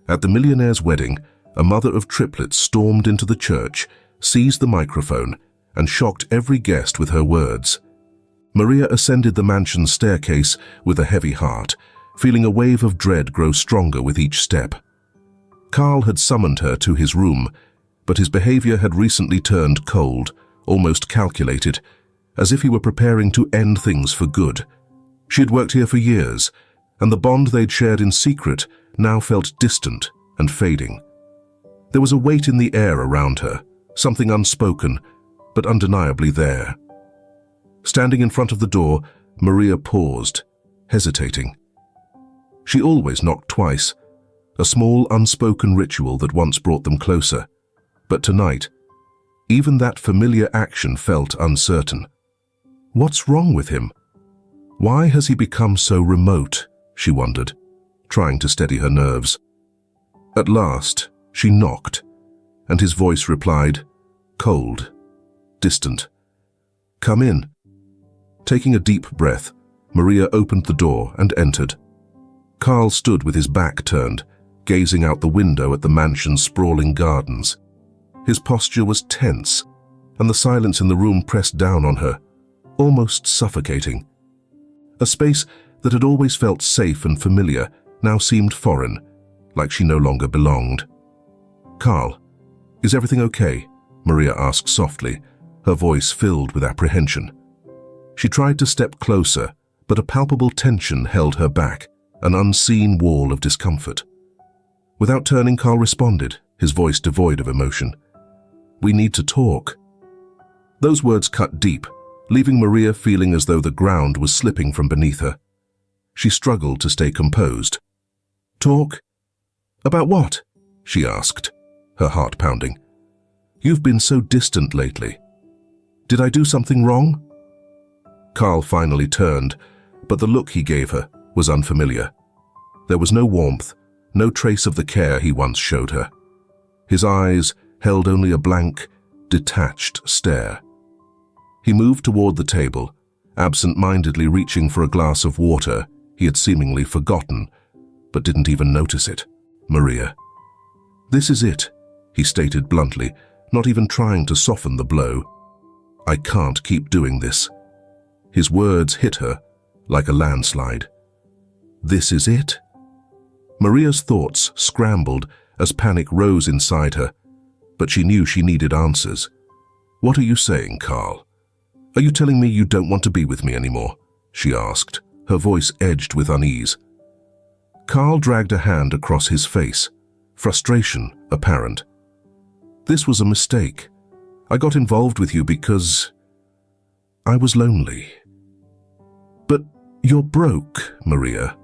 At the millionaire's wedding, a mother of triplets stormed into the church, seized the microphone, and shocked every guest with her words. Maria ascended the mansion's staircase with a heavy heart, feeling a wave of dread grow stronger with each step. Carl had summoned her to his room, but his behavior had recently turned cold, almost calculated, as if he were preparing to end things for good. She had worked here for years, and the bond they'd shared in secret now felt distant and fading. There was a weight in the air around her, something unspoken, but undeniably there. Standing in front of the door, Maria paused, hesitating. She always knocked twice, a small unspoken ritual that once brought them closer. But tonight, even that familiar action felt uncertain. What's wrong with him? Why has he become so remote? She wondered, trying to steady her nerves. At last, she knocked, and his voice replied, cold, distant. "Come in." Taking a deep breath, Maria opened the door and entered. Carl stood with his back turned, gazing out the window at the mansion's sprawling gardens. His posture was tense, and the silence in the room pressed down on her, almost suffocating. A space that had always felt safe and familiar now seemed foreign, like she no longer belonged. "Carl, is everything okay?" Maria asked softly, her voice filled with apprehension. She tried to step closer, but a palpable tension held her back, an unseen wall of discomfort. Without turning, Carl responded, his voice devoid of emotion. "We need to talk." Those words cut deep, leaving Maria feeling as though the ground was slipping from beneath her. She struggled to stay composed. "Talk? About what?" she asked, her heart pounding. "You've been so distant lately. Did I do something wrong?" Carl finally turned, but the look he gave her was unfamiliar. There was no warmth, no trace of the care he once showed her. His eyes held only a blank, detached stare. He moved toward the table, absent-mindedly reaching for a glass of water he had seemingly forgotten, but didn't even notice it. "Maria." "This is it," he stated bluntly, not even trying to soften the blow. "I can't keep doing this." His words hit her like a landslide. This is it? Maria's thoughts scrambled as panic rose inside her, but she knew she needed answers. "What are you saying, Carl? Are you telling me you don't want to be with me anymore?" she asked, her voice edged with unease. Carl dragged a hand across his face, frustration apparent. "This was a mistake. I got involved with you because I was lonely." "But you're broke, Maria.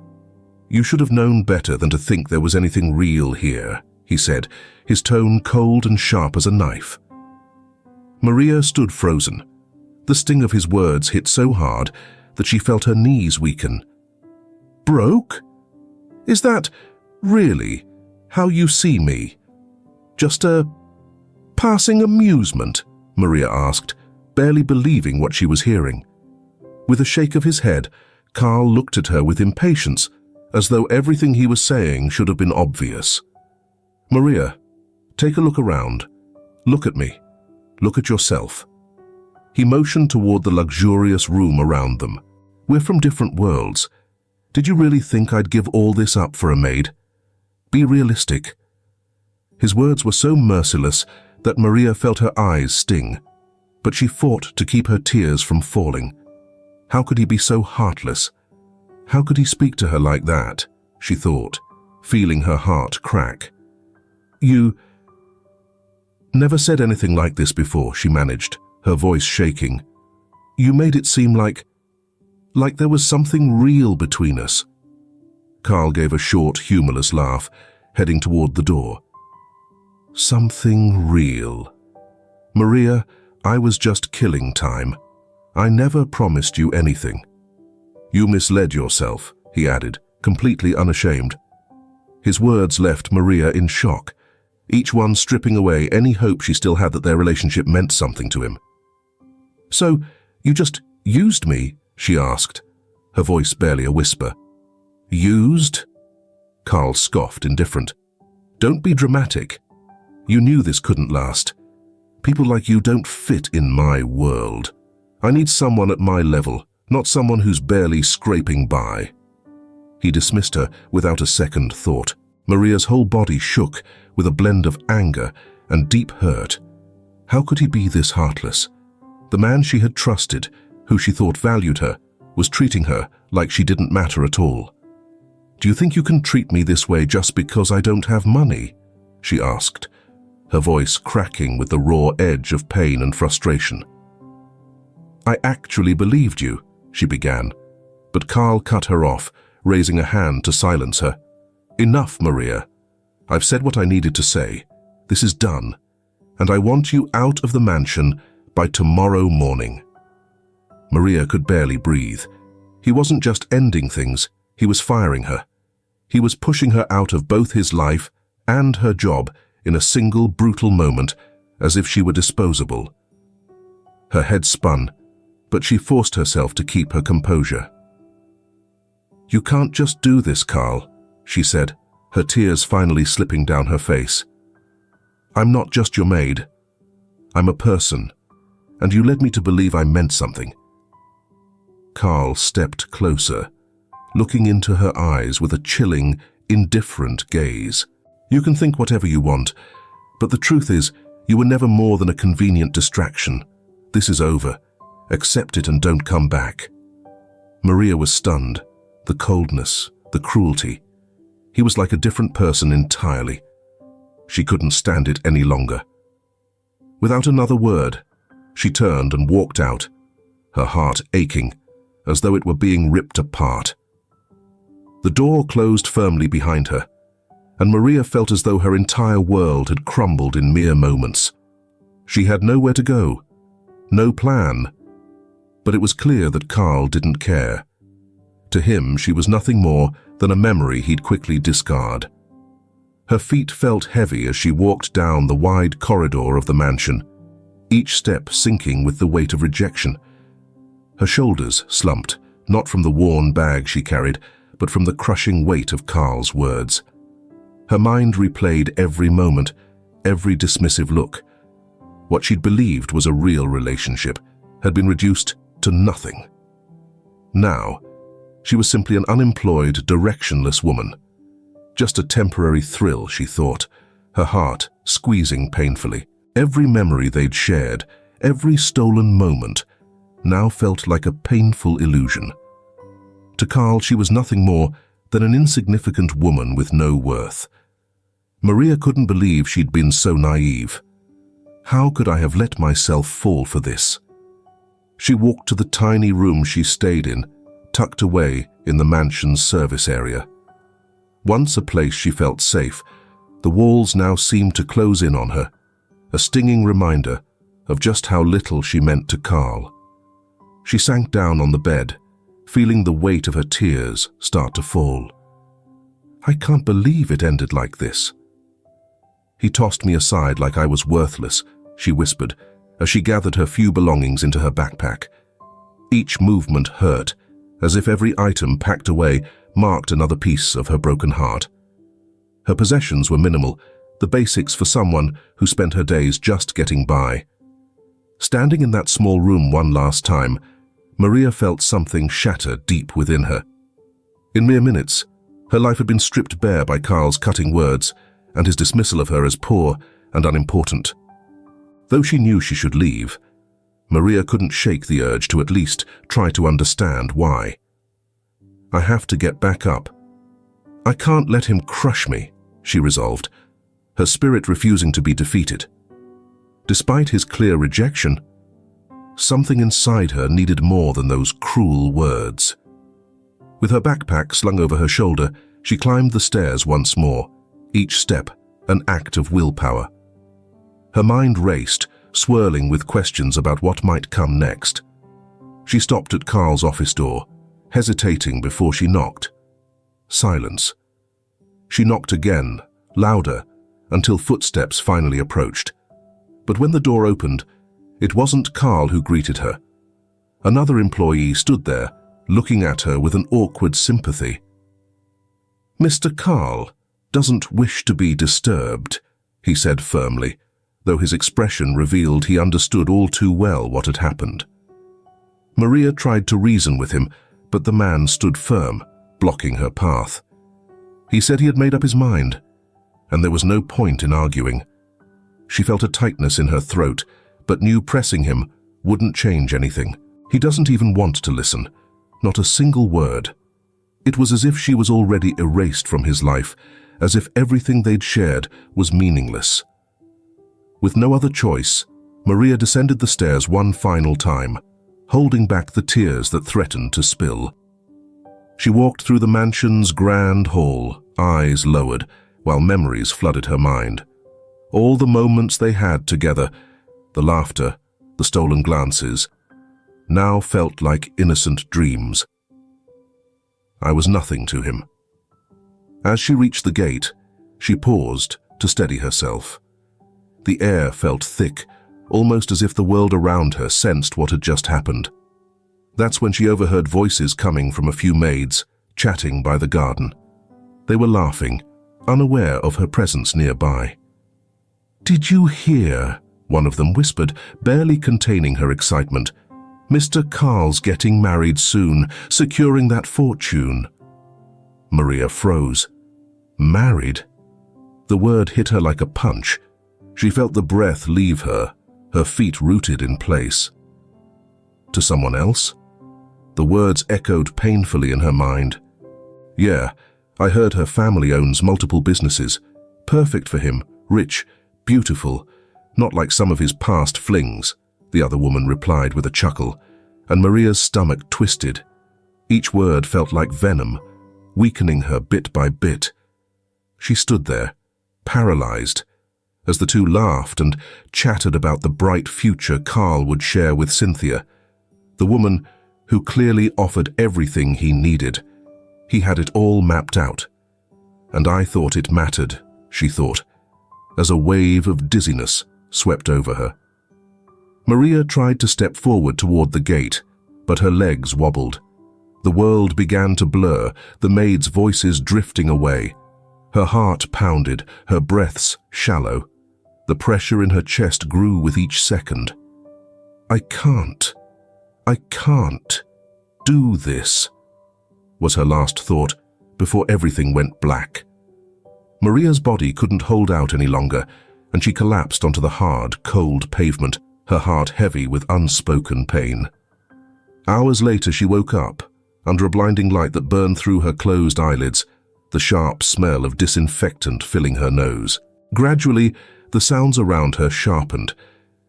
You should have known better than to think there was anything real here," he said, his tone cold and sharp as a knife. Maria stood frozen. The sting of his words hit so hard that she felt her knees weaken. "Broke? Is that really how you see me? Just a passing amusement?" Maria asked, barely believing what she was hearing. With a shake of his head, Carl looked at her with impatience, as though everything he was saying should have been obvious. "Maria, take a look around. Look at me. Look at yourself." He motioned toward the luxurious room around them. "We're from different worlds. Did you really think I'd give all this up for a maid? Be realistic." His words were so merciless that Maria felt her eyes sting, but she fought to keep her tears from falling. How could he be so heartless? How could he speak to her like that? She thought, feeling her heart crack. "You never said anything like this before," she managed, her voice shaking. "You made it seem like there was something real between us." Carl gave a short, humorless laugh, heading toward the door. "Something real. Maria, I was just killing time. I never promised you anything." "You misled yourself," he added, completely unashamed. His words left Maria in shock, each one stripping away any hope she still had that their relationship meant something to him. "So, you just used me?" she asked, her voice barely a whisper. "Used?" Carl scoffed, indifferent. Don't be dramatic. You knew this couldn't last. People like you don't fit in my world. I need someone at my level, not someone who's barely scraping by." He dismissed her without a second thought. Maria's whole body shook with a blend of anger and deep hurt. How could he be this heartless? The man she had trusted, who she thought valued her, was treating her like she didn't matter at all. "Do you think you can treat me this way just because I don't have money?" she asked, her voice cracking with the raw edge of pain and frustration. "I actually believed you," she began, but Carl cut her off, raising a hand to silence her. "Enough, Maria. I've said what I needed to say. This is done, and I want you out of the mansion by tomorrow morning." Maria could barely breathe. He wasn't just ending things, he was firing her. He was pushing her out of both his life and her job in a single brutal moment, as if she were disposable. Her head spun, but she forced herself to keep her composure. "You can't just do this, Carl," she said, her tears finally slipping down her face. "I'm not just your maid. I'm a person, and you led me to believe I meant something." Carl stepped closer, looking into her eyes with a chilling, indifferent gaze. "You can think whatever you want, but the truth is, you were never more than a convenient distraction. This is over. Accept it and don't come back." Maria was stunned. The coldness, the cruelty. He was like a different person entirely. She couldn't stand it any longer. Without another word, she turned and walked out, her heart aching, as though it were being ripped apart. The door closed firmly behind her, and Maria felt as though her entire world had crumbled in mere moments. She had nowhere to go, no plan, but it was clear that Carl didn't care. To him, she was nothing more than a memory he'd quickly discard. Her feet felt heavy as she walked down the wide corridor of the mansion, each step sinking with the weight of rejection. Her shoulders slumped, not from the worn bag she carried, but from the crushing weight of Carl's words. Her mind replayed every moment, every dismissive look. What she'd believed was a real relationship had been reduced to nothing. Now, she was simply an unemployed, directionless woman. Just a temporary thrill, she thought, her heart squeezing painfully. Every memory they'd shared, every stolen moment, now felt like a painful illusion. To Carl, she was nothing more than an insignificant woman with no worth. Maria couldn't believe she'd been so naive. How could I have let myself fall for this? She walked to the tiny room she stayed in, tucked away in the mansion's service area. Once a place she felt safe, the walls now seemed to close in on her, a stinging reminder of just how little she meant to Carl. She sank down on the bed, feeling the weight of her tears start to fall. "I can't believe it ended like this." "He tossed me aside like I was worthless," she whispered, as she gathered her few belongings into her backpack. Each movement hurt, as if every item packed away marked another piece of her broken heart. Her possessions were minimal, the basics for someone who spent her days just getting by. Standing in that small room one last time, Maria felt something shatter deep within her. In mere minutes, her life had been stripped bare by Carl's cutting words and his dismissal of her as poor and unimportant. Though she knew she should leave, Maria couldn't shake the urge to at least try to understand why. "I have to get back up. I can't let him crush me," she resolved, her spirit refusing to be defeated. Despite his clear rejection, something inside her needed more than those cruel words. With her backpack slung over her shoulder, she climbed the stairs once more, each step an act of willpower. Her mind raced, swirling with questions about what might come next. She stopped at Carl's office door, hesitating before she knocked. Silence. She knocked again, louder, until footsteps finally approached. But when the door opened, it wasn't Carl who greeted her. Another employee stood there, looking at her with an awkward sympathy. "Mr. Carl, doesn't wish to be disturbed," he said firmly, though his expression revealed he understood all too well what had happened. Maria tried to reason with him, but the man stood firm, blocking her path. He said he had made up his mind, and there was no point in arguing. She felt a tightness in her throat, but knew pressing him wouldn't change anything. He doesn't even want to listen, not a single word. It was as if she was already erased from his life, as if everything they'd shared was meaningless. With no other choice, Maria descended the stairs one final time, holding back the tears that threatened to spill. She walked through the mansion's grand hall, eyes lowered, while memories flooded her mind. All the moments they had together, the laughter, the stolen glances, now felt like innocent dreams. I was nothing to him. As she reached the gate, she paused to steady herself. The air felt thick, almost as if the world around her sensed what had just happened. That's when she overheard voices coming from a few maids, chatting by the garden. They were laughing, unaware of her presence nearby. "Did you hear?" one of them whispered, barely containing her excitement. "Mr. Carl's getting married soon, securing that fortune." Maria froze. Married? The word hit her like a punch. She felt the breath leave her, her feet rooted in place. To someone else? The words echoed painfully in her mind. "Yeah, I heard her family owns multiple businesses. Perfect for him, rich, beautiful, not like some of his past flings," the other woman replied with a chuckle, and Maria's stomach twisted. Each word felt like venom, weakening her bit by bit. She stood there, paralyzed, as the two laughed and chatted about the bright future Carl would share with Cynthia, the woman who clearly offered everything he needed. He had it all mapped out. And I thought it mattered, she thought, as a wave of dizziness swept over her. Maria tried to step forward toward the gate, but her legs wobbled. The world began to blur, the maids' voices drifting away. Her heart pounded, her breaths shallow. The pressure in her chest grew with each second. I can't do this," was her last thought before everything went black. Maria's body couldn't hold out any longer, and she collapsed onto the hard, cold pavement, her heart heavy with unspoken pain. Hours later she woke up, under a blinding light that burned through her closed eyelids, the sharp smell of disinfectant filling her nose. Gradually, the sounds around her sharpened,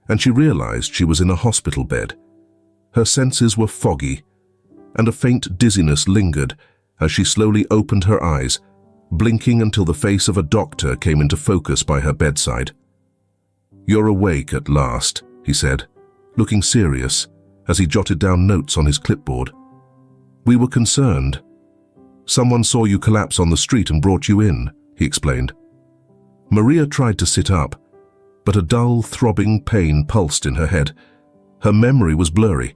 and she realized she was in a hospital bed. Her senses were foggy, and a faint dizziness lingered as she slowly opened her eyes, blinking until the face of a doctor came into focus by her bedside. "You're awake at last," he said, looking serious as he jotted down notes on his clipboard. "We were concerned. Someone saw you collapse on the street and brought you in," he explained. Maria tried to sit up, but a dull, throbbing pain pulsed in her head. Her memory was blurry.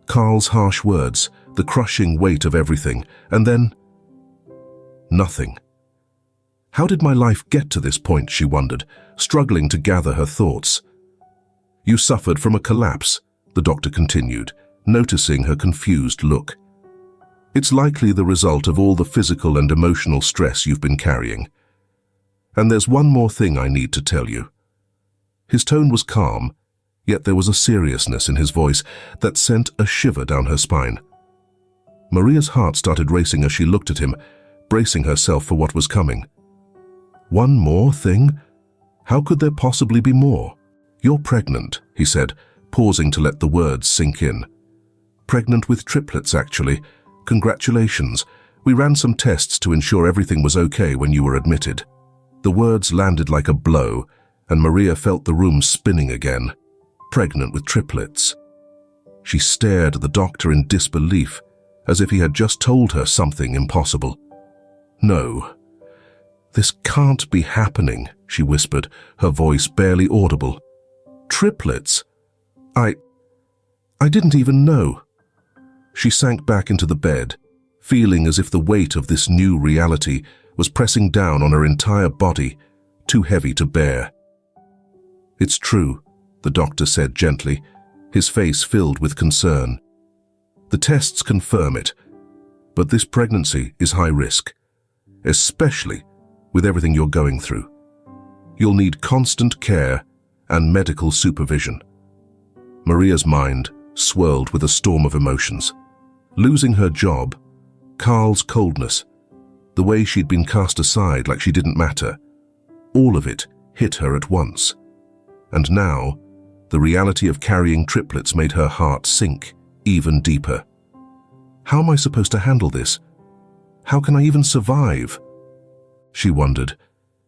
Carl's harsh words, the crushing weight of everything, and then nothing. How did my life get to this point, she wondered, struggling to gather her thoughts. "You suffered from a collapse," the doctor continued, noticing her confused look. "It's likely the result of all the physical and emotional stress you've been carrying. And there's one more thing I need to tell you." His tone was calm, yet there was a seriousness in his voice that sent a shiver down her spine. Maria's heart started racing as she looked at him, bracing herself for what was coming. "One more thing? How could there possibly be more?" "You're pregnant," he said, pausing to let the words sink in. "Pregnant with triplets, actually. Congratulations. We ran some tests to ensure everything was okay when you were admitted." The words landed like a blow, and Maria felt the room spinning again. Pregnant with triplets. She stared at the doctor in disbelief, as if he had just told her something impossible. "No, this can't be happening," she whispered, her voice barely audible. "Triplets? I didn't even know." She sank back into the bed, feeling as if the weight of this new reality was pressing down on her entire body, too heavy to bear. "It's true," the doctor said gently, his face filled with concern. "The tests confirm it, but this pregnancy is high risk, especially with everything you're going through. You'll need constant care and medical supervision." Maria's mind swirled with a storm of emotions. Losing her job, Carl's coldness, the way she'd been cast aside like she didn't matter, all of it hit her at once. And now, the reality of carrying triplets made her heart sink even deeper. How am I supposed to handle this? How can I even survive? She wondered,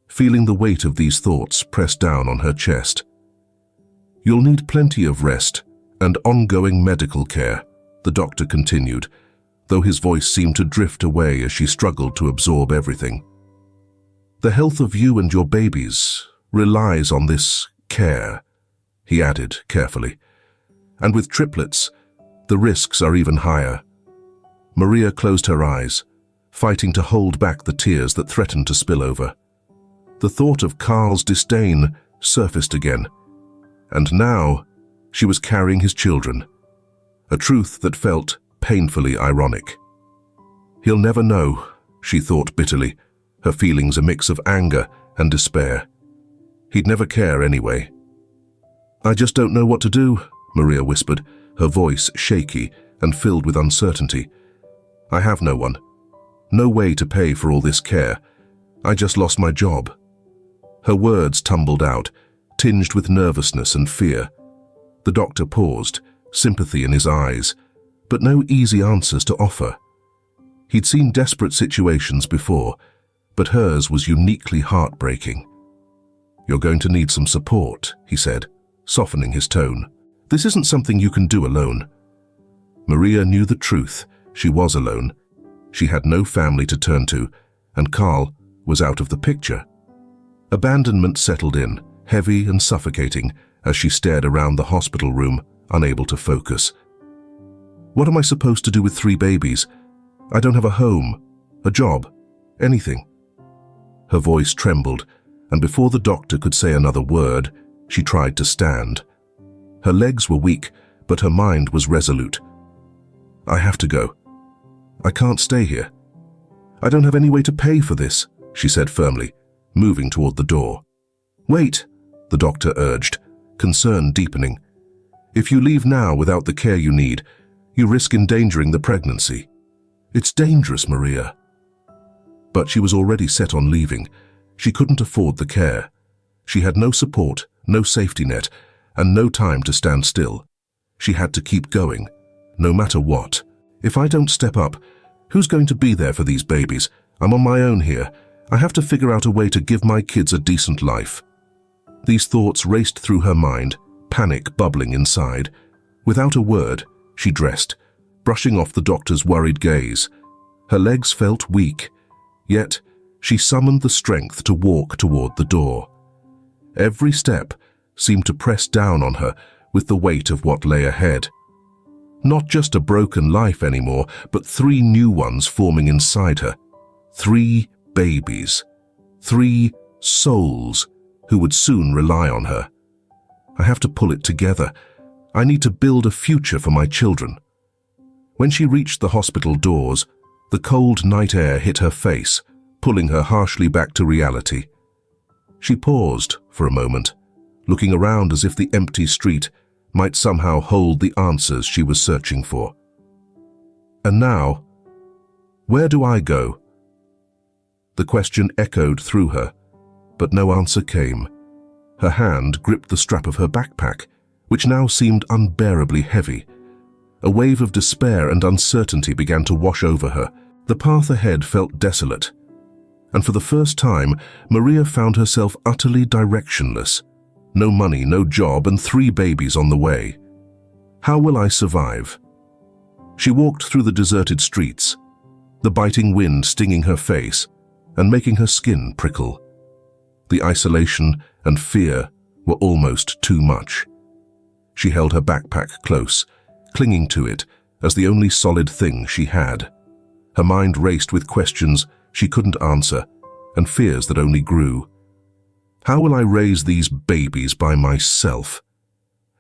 feeling the weight of these thoughts press down on her chest. "You'll need plenty of rest and ongoing medical care," the doctor continued, though his voice seemed to drift away as she struggled to absorb everything. "The health of you and your babies relies on this care," he added carefully. "And with triplets, the risks are even higher." Maria closed her eyes, fighting to hold back the tears that threatened to spill over. The thought of Carl's disdain surfaced again, and now she was carrying his children, a truth that felt painfully ironic. "He'll never know," she thought bitterly, her feelings a mix of anger and despair. "He'd never care anyway." "I just don't know what to do," Maria whispered, her voice shaky and filled with uncertainty. "I have no one. No way to pay for all this care. I just lost my job." Her words tumbled out, tinged with nervousness and fear. The doctor paused, sympathy in his eyes, but no easy answers to offer. He'd seen desperate situations before, but hers was uniquely heartbreaking. "You're going to need some support," he said, softening his tone. "This isn't something you can do alone." Maria knew the truth. She was alone. She had no family to turn to, and Carl was out of the picture. Abandonment settled in, heavy and suffocating, as she stared around the hospital room, unable to focus. "What am I supposed to do with 3 babies? I don't have a home, a job, anything." Her voice trembled, and before the doctor could say another word, she tried to stand. Her legs were weak, but her mind was resolute. "I have to go. I can't stay here. I don't have any way to pay for this," she said firmly, moving toward the door. "Wait," the doctor urged, concern deepening. "If you leave now without the care you need, you risk endangering the pregnancy. It's dangerous, Maria." But she was already set on leaving. She couldn't afford the care. She had no support, no safety net, and no time to stand still. She had to keep going, no matter what. "If I don't step up, who's going to be there for these babies? I'm on my own here. I have to figure out a way to give my kids a decent life." These thoughts raced through her mind, panic bubbling inside. Without a word, she dressed, brushing off the doctor's worried gaze. Her legs felt weak, yet she summoned the strength to walk toward the door. Every step seemed to press down on her with the weight of what lay ahead. Not just a broken life anymore, but 3 new ones forming inside her. 3 babies. 3 souls who would soon rely on her. "I have to pull it together. I need to build a future for my children." When she reached the hospital doors, the cold night air hit her face, pulling her harshly back to reality. She paused for a moment, looking around as if the empty street might somehow hold the answers she was searching for. "And now, where do I go?" The question echoed through her, but no answer came. Her hand gripped the strap of her backpack, which now seemed unbearably heavy. A wave of despair and uncertainty began to wash over her. The path ahead felt desolate, and for the first time, Maria found herself utterly directionless. No money, no job, and 3 babies on the way. How will I survive? She walked through the deserted streets, the biting wind stinging her face and making her skin prickle. The isolation and fear were almost too much. She held her backpack close, clinging to it as the only solid thing she had. Her mind raced with questions she couldn't answer and fears that only grew. How will I raise these babies by myself?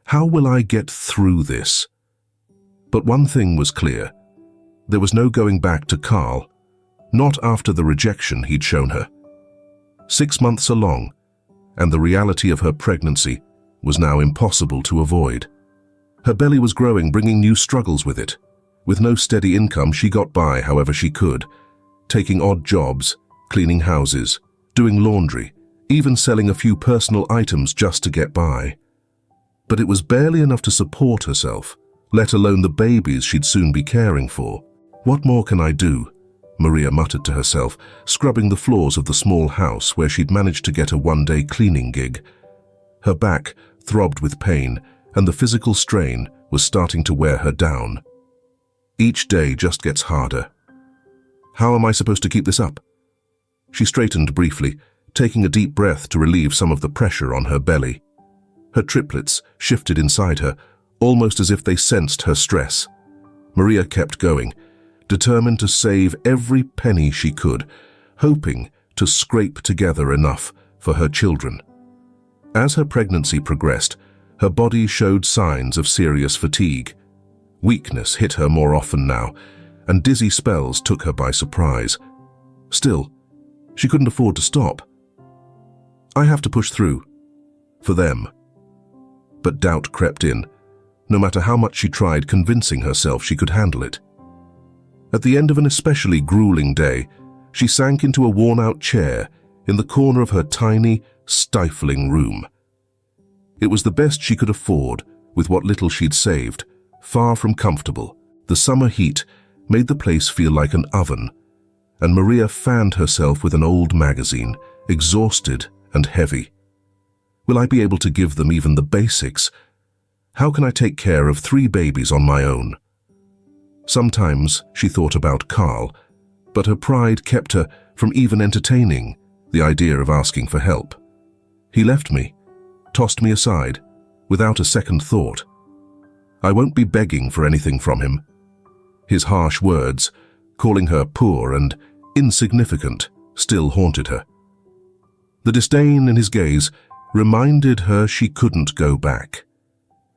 How will I get through this? But one thing was clear. There was no going back to Carl, not after the rejection he'd shown her. 6 months along, and the reality of her pregnancy was now impossible to avoid. Her belly was growing, bringing new struggles with it. With no steady income, she got by however she could, taking odd jobs, cleaning houses, doing laundry, even selling a few personal items just to get by. But it was barely enough to support herself, let alone the babies she'd soon be caring for. "What more can I do?" Maria muttered to herself, scrubbing the floors of the small house where she'd managed to get a one-day cleaning gig. Her back throbbed with pain, and the physical strain was starting to wear her down. Each day just gets harder. How am I supposed to keep this up? She straightened briefly, taking a deep breath to relieve some of the pressure on her belly. Her triplets shifted inside her, almost as if they sensed her stress. Maria kept going, determined to save every penny she could, hoping to scrape together enough for her children. As her pregnancy progressed, her body showed signs of serious fatigue. Weakness hit her more often now, and dizzy spells took her by surprise. Still, she couldn't afford to stop. "I have to push through. For them." But doubt crept in, no matter how much she tried convincing herself she could handle it. At the end of an especially grueling day, she sank into a worn-out chair in the corner of her tiny, stifling room. It was the best she could afford with what little she'd saved, far from comfortable. The summer heat made the place feel like an oven, and Maria fanned herself with an old magazine, exhausted and heavy. Will I be able to give them even the basics? How can I take care of 3 babies on my own? Sometimes she thought about Carl, but her pride kept her from even entertaining the idea of asking for help. He left me, tossed me aside, without a second thought. I won't be begging for anything from him. His harsh words, calling her poor and insignificant, still haunted her. The disdain in his gaze reminded her she couldn't go back.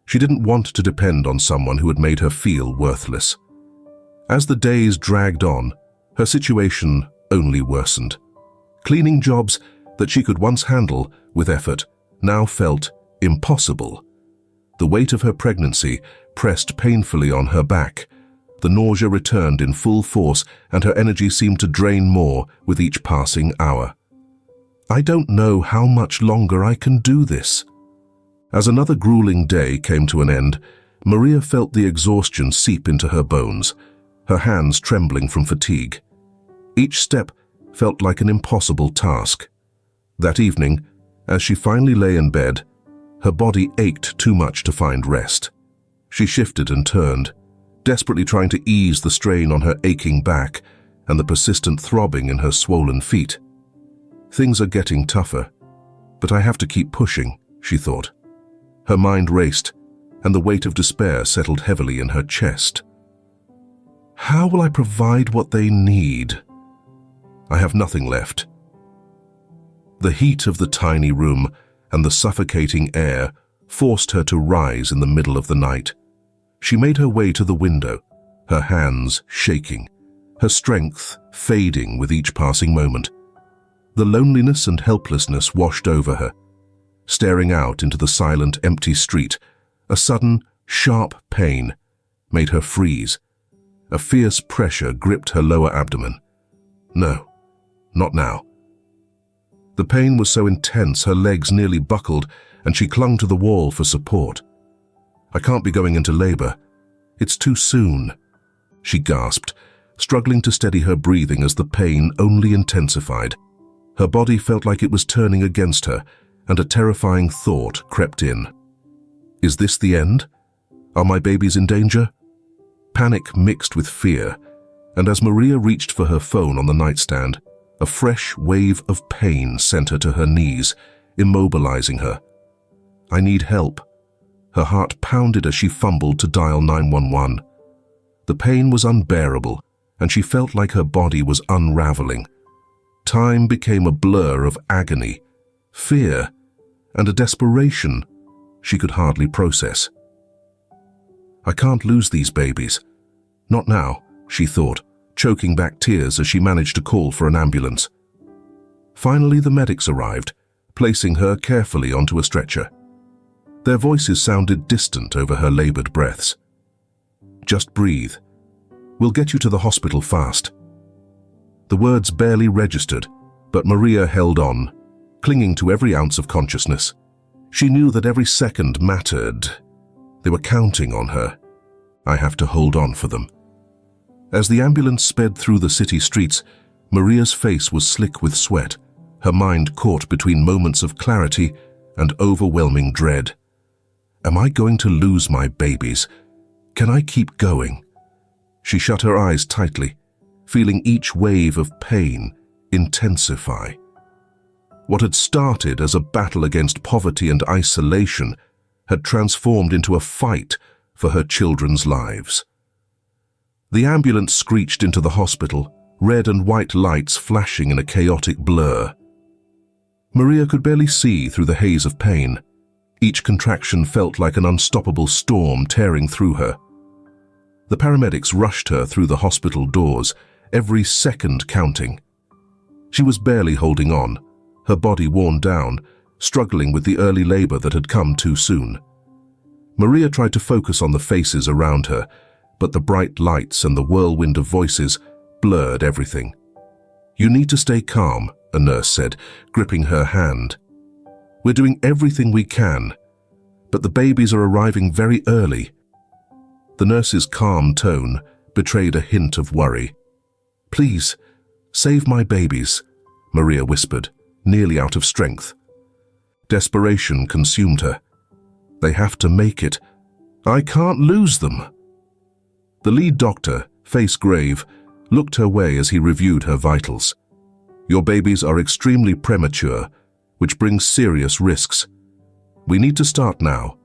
She didn't want to depend on someone who had made her feel worthless. As the days dragged on, her situation only worsened. Cleaning jobs that she could once handle with effort now felt impossible. The weight of her pregnancy pressed painfully on her back. The nausea returned in full force, and her energy seemed to drain more with each passing hour. "I don't know how much longer I can do this." As another grueling day came to an end, Maria felt the exhaustion seep into her bones, her hands trembling from fatigue. Each step felt like an impossible task. That evening, as she finally lay in bed, her body ached too much to find rest. She shifted and turned, desperately trying to ease the strain on her aching back and the persistent throbbing in her swollen feet. Things are getting tougher, but I have to keep pushing, she thought. Her mind raced, and the weight of despair settled heavily in her chest. How will I provide what they need? I have nothing left. The heat of the tiny room and the suffocating air forced her to rise in the middle of the night. She made her way to the window, her hands shaking, her strength fading with each passing moment. The loneliness and helplessness washed over her. Staring out into the silent, empty street, a sudden, sharp pain made her freeze. A fierce pressure gripped her lower abdomen. No, not now. The pain was so intense her legs nearly buckled, and she clung to the wall for support. I can't be going into labor. It's too soon, she gasped, struggling to steady her breathing as the pain only intensified. Her body felt like it was turning against her, and a terrifying thought crept in. Is this the end? Are my babies in danger? Panic mixed with fear, and as Maria reached for her phone on the nightstand, a fresh wave of pain sent her to her knees, immobilizing her. I need help. Her heart pounded as she fumbled to dial 911. The pain was unbearable, and she felt like her body was unraveling. Time became a blur of agony, fear, and a desperation she could hardly process. I can't lose these babies. Not now, she thought, choking back tears as she managed to call for an ambulance. Finally, the medics arrived, placing her carefully onto a stretcher. Their voices sounded distant over her labored breaths. Just breathe. We'll get you to the hospital fast. The words barely registered, but Maria held on, clinging to every ounce of consciousness. She knew that every second mattered. They were counting on her. I have to hold on for them. As the ambulance sped through the city streets, Maria's face was slick with sweat, her mind caught between moments of clarity and overwhelming dread. Am I going to lose my babies? Can I keep going? She shut her eyes tightly, feeling each wave of pain intensify. What had started as a battle against poverty and isolation had transformed into a fight for her children's lives. The ambulance screeched into the hospital, red and white lights flashing in a chaotic blur. Maria could barely see through the haze of pain. Each contraction felt like an unstoppable storm tearing through her. The paramedics rushed her through the hospital doors, every second counting. She was barely holding on, her body worn down, struggling with the early labor that had come too soon. Maria tried to focus on the faces around her, but the bright lights and the whirlwind of voices blurred everything. You need to stay calm, a nurse said, gripping her hand. We're doing everything we can, but the babies are arriving very early. The nurse's calm tone betrayed a hint of worry. Please, save my babies, Maria whispered, nearly out of strength. Desperation consumed her. They have to make it. I can't lose them. The lead doctor, face grave, looked her way as he reviewed her vitals. Your babies are extremely premature, which brings serious risks. We need to start now,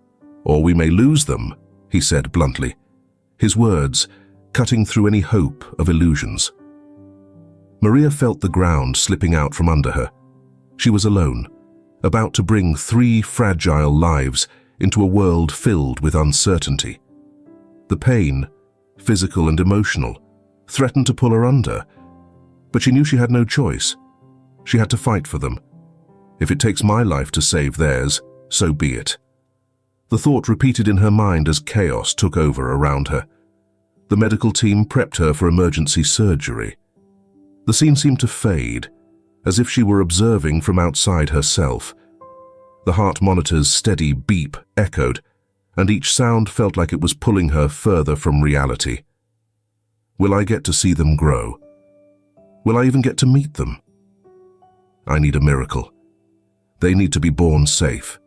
or we may lose them, he said bluntly, his words cutting through any hope of illusions. Maria felt the ground slipping out from under her. She was alone, about to bring 3 fragile lives into a world filled with uncertainty. The pain, physical and emotional, threatened to pull her under, but she knew she had no choice. She had to fight for them. If it takes my life to save theirs, so be it. The thought repeated in her mind as chaos took over around her. The medical team prepped her for emergency surgery. The scene seemed to fade, as if she were observing from outside herself. The heart monitor's steady beep echoed, and each sound felt like it was pulling her further from reality. Will I get to see them grow? Will I even get to meet them? I need a miracle. They need to be born safe.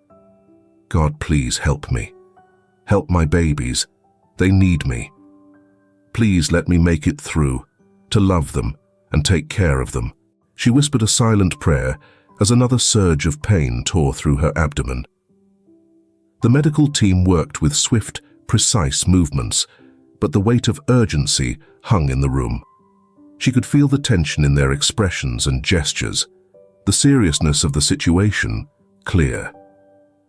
God, please help me. Help my babies. They need me. Please let me make it through, to love them and take care of them. She whispered a silent prayer as another surge of pain tore through her abdomen. The medical team worked with swift, precise movements, but the weight of urgency hung in the room. She could feel the tension in their expressions and gestures, the seriousness of the situation clear.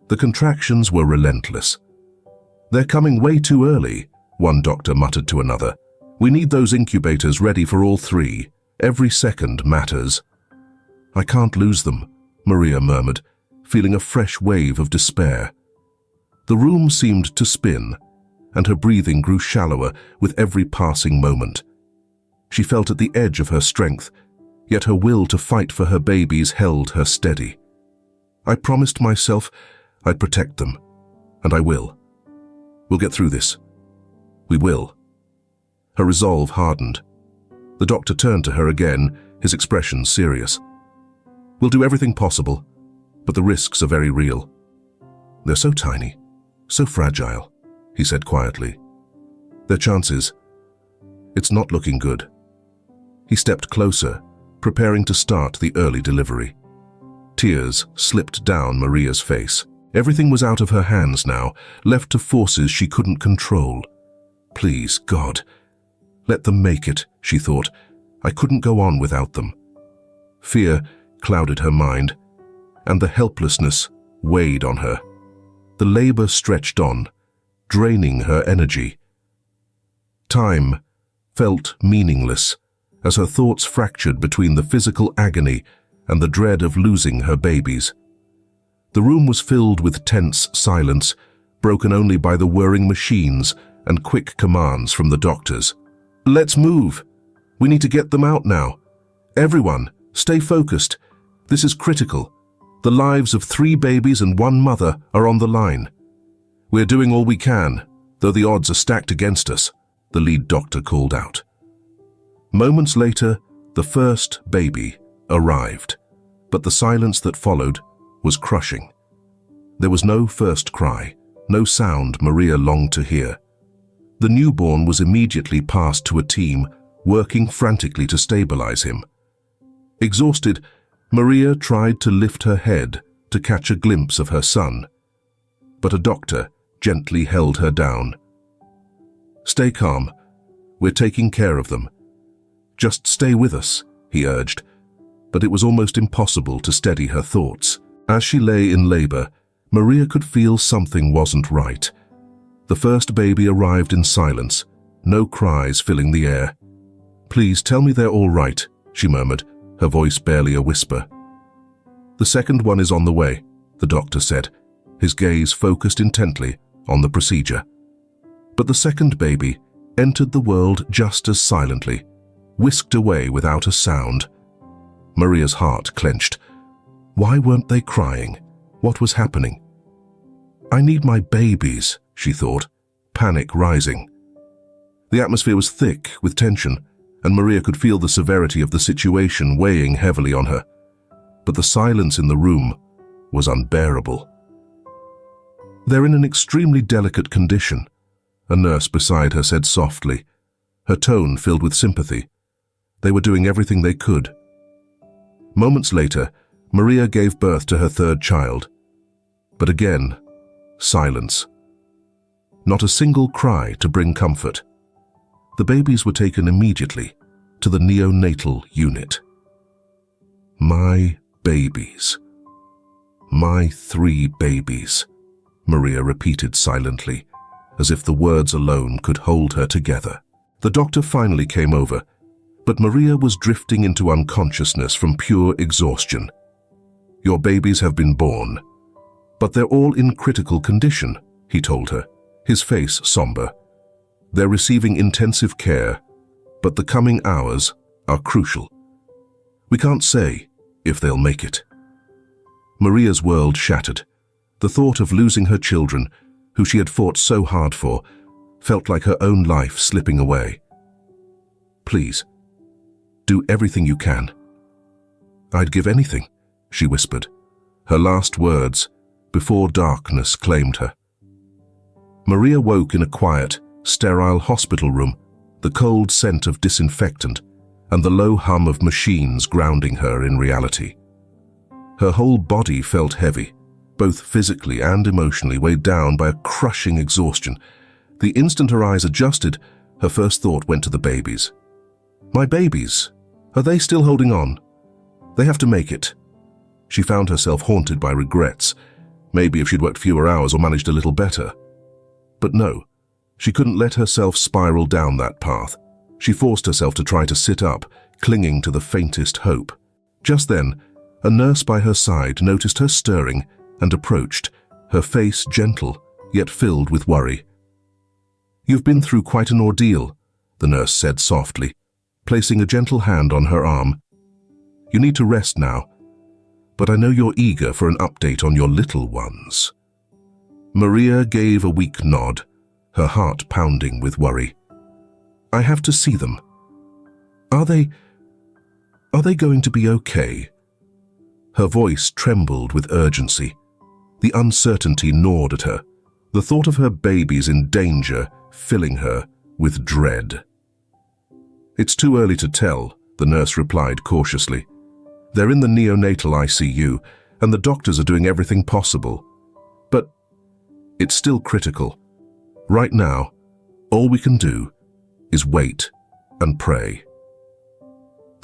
The contractions were relentless. They're coming way too early, one doctor muttered to another. We need those incubators ready for all 3. Every second matters. I can't lose them, Maria murmured, feeling a fresh wave of despair. The room seemed to spin, and her breathing grew shallower with every passing moment. She felt at the edge of her strength, yet her will to fight for her babies held her steady. I promised myself I'd protect them, and I will. We'll get through this. We will. Her resolve hardened. The doctor turned to her again, his expression serious. We'll do everything possible, but the risks are very real. They're so tiny, so fragile, he said quietly. Their chances, it's not looking good. He stepped closer, preparing to start the early delivery. Tears slipped down Maria's face. Everything was out of her hands now, left to forces she couldn't control. Please, God, let them make it, she thought. I couldn't go on without them. Fear clouded her mind, and the helplessness weighed on her. The labor stretched on, draining her energy. Time felt meaningless as her thoughts fractured between the physical agony and the dread of losing her babies. The room was filled with tense silence, broken only by the whirring machines and quick commands from the doctors. "Let's move. We need to get them out now. Everyone, stay focused. This is critical. The lives of 3 babies and 1 mother are on the line. We're doing all we can, though the odds are stacked against us," the lead doctor called out. Moments later, the first baby arrived, but the silence that followed was crushing. There was no first cry, no sound Maria longed to hear. The newborn was immediately passed to a team working frantically to stabilize him. Exhausted, Maria tried to lift her head to catch a glimpse of her son, but a doctor gently held her down. "Stay calm. We're taking care of them. Just stay with us," he urged, but it was almost impossible to steady her thoughts. As she lay in labor, Maria could feel something wasn't right. The first baby arrived in silence, no cries filling the air. "Please tell me they're all right," she murmured, her voice barely a whisper. "The second one is on the way," the doctor said, his gaze focused intently on the procedure. But the second baby entered the world just as silently, whisked away without a sound. Maria's heart clenched. Why weren't they crying? What was happening? "I need my babies," she thought, panic rising. The atmosphere was thick with tension, and Maria could feel the severity of the situation weighing heavily on her. But the silence in the room was unbearable. "They're in an extremely delicate condition," a nurse beside her said softly, her tone filled with sympathy. They were doing everything they could. Moments later, Maria gave birth to her third child. But again, silence. Not a single cry to bring comfort. The babies were taken immediately to the neonatal unit. "My babies. My 3 babies," Maria repeated silently, as if the words alone could hold her together. The doctor finally came over, but Maria was drifting into unconsciousness from pure exhaustion. "Your babies have been born, but they're all in critical condition," he told her, his face somber. "They're receiving intensive care, but the coming hours are crucial. We can't say if they'll make it." Maria's world shattered. The thought of losing her children, who she had fought so hard for, felt like her own life slipping away. "Please, do everything you can." "I'd give anything," she whispered, her last words before darkness claimed her. Maria woke in a quiet, sterile hospital room, the cold scent of disinfectant and the low hum of machines grounding her in reality. Her whole body felt heavy, both physically and emotionally weighed down by a crushing exhaustion. The instant her eyes adjusted, her first thought went to the babies. "My babies, are they still holding on? They have to make it." She found herself haunted by regrets. Maybe if she'd worked fewer hours or managed a little better. But no, she couldn't let herself spiral down that path. She forced herself to try to sit up, clinging to the faintest hope. Just then, a nurse by her side noticed her stirring and approached, her face gentle, yet filled with worry. "You've been through quite an ordeal," the nurse said softly, placing a gentle hand on her arm. "You need to rest now, but I know you're eager for an update on your little ones." Maria gave a weak nod, her heart pounding with worry. "I have to see them. Are they going to be okay?" Her voice trembled with urgency. The uncertainty gnawed at her, the thought of her babies in danger filling her with dread. "It's too early to tell," the nurse replied cautiously. "They're in the neonatal ICU, and the doctors are doing everything possible. But it's still critical. Right now, all we can do is wait and pray."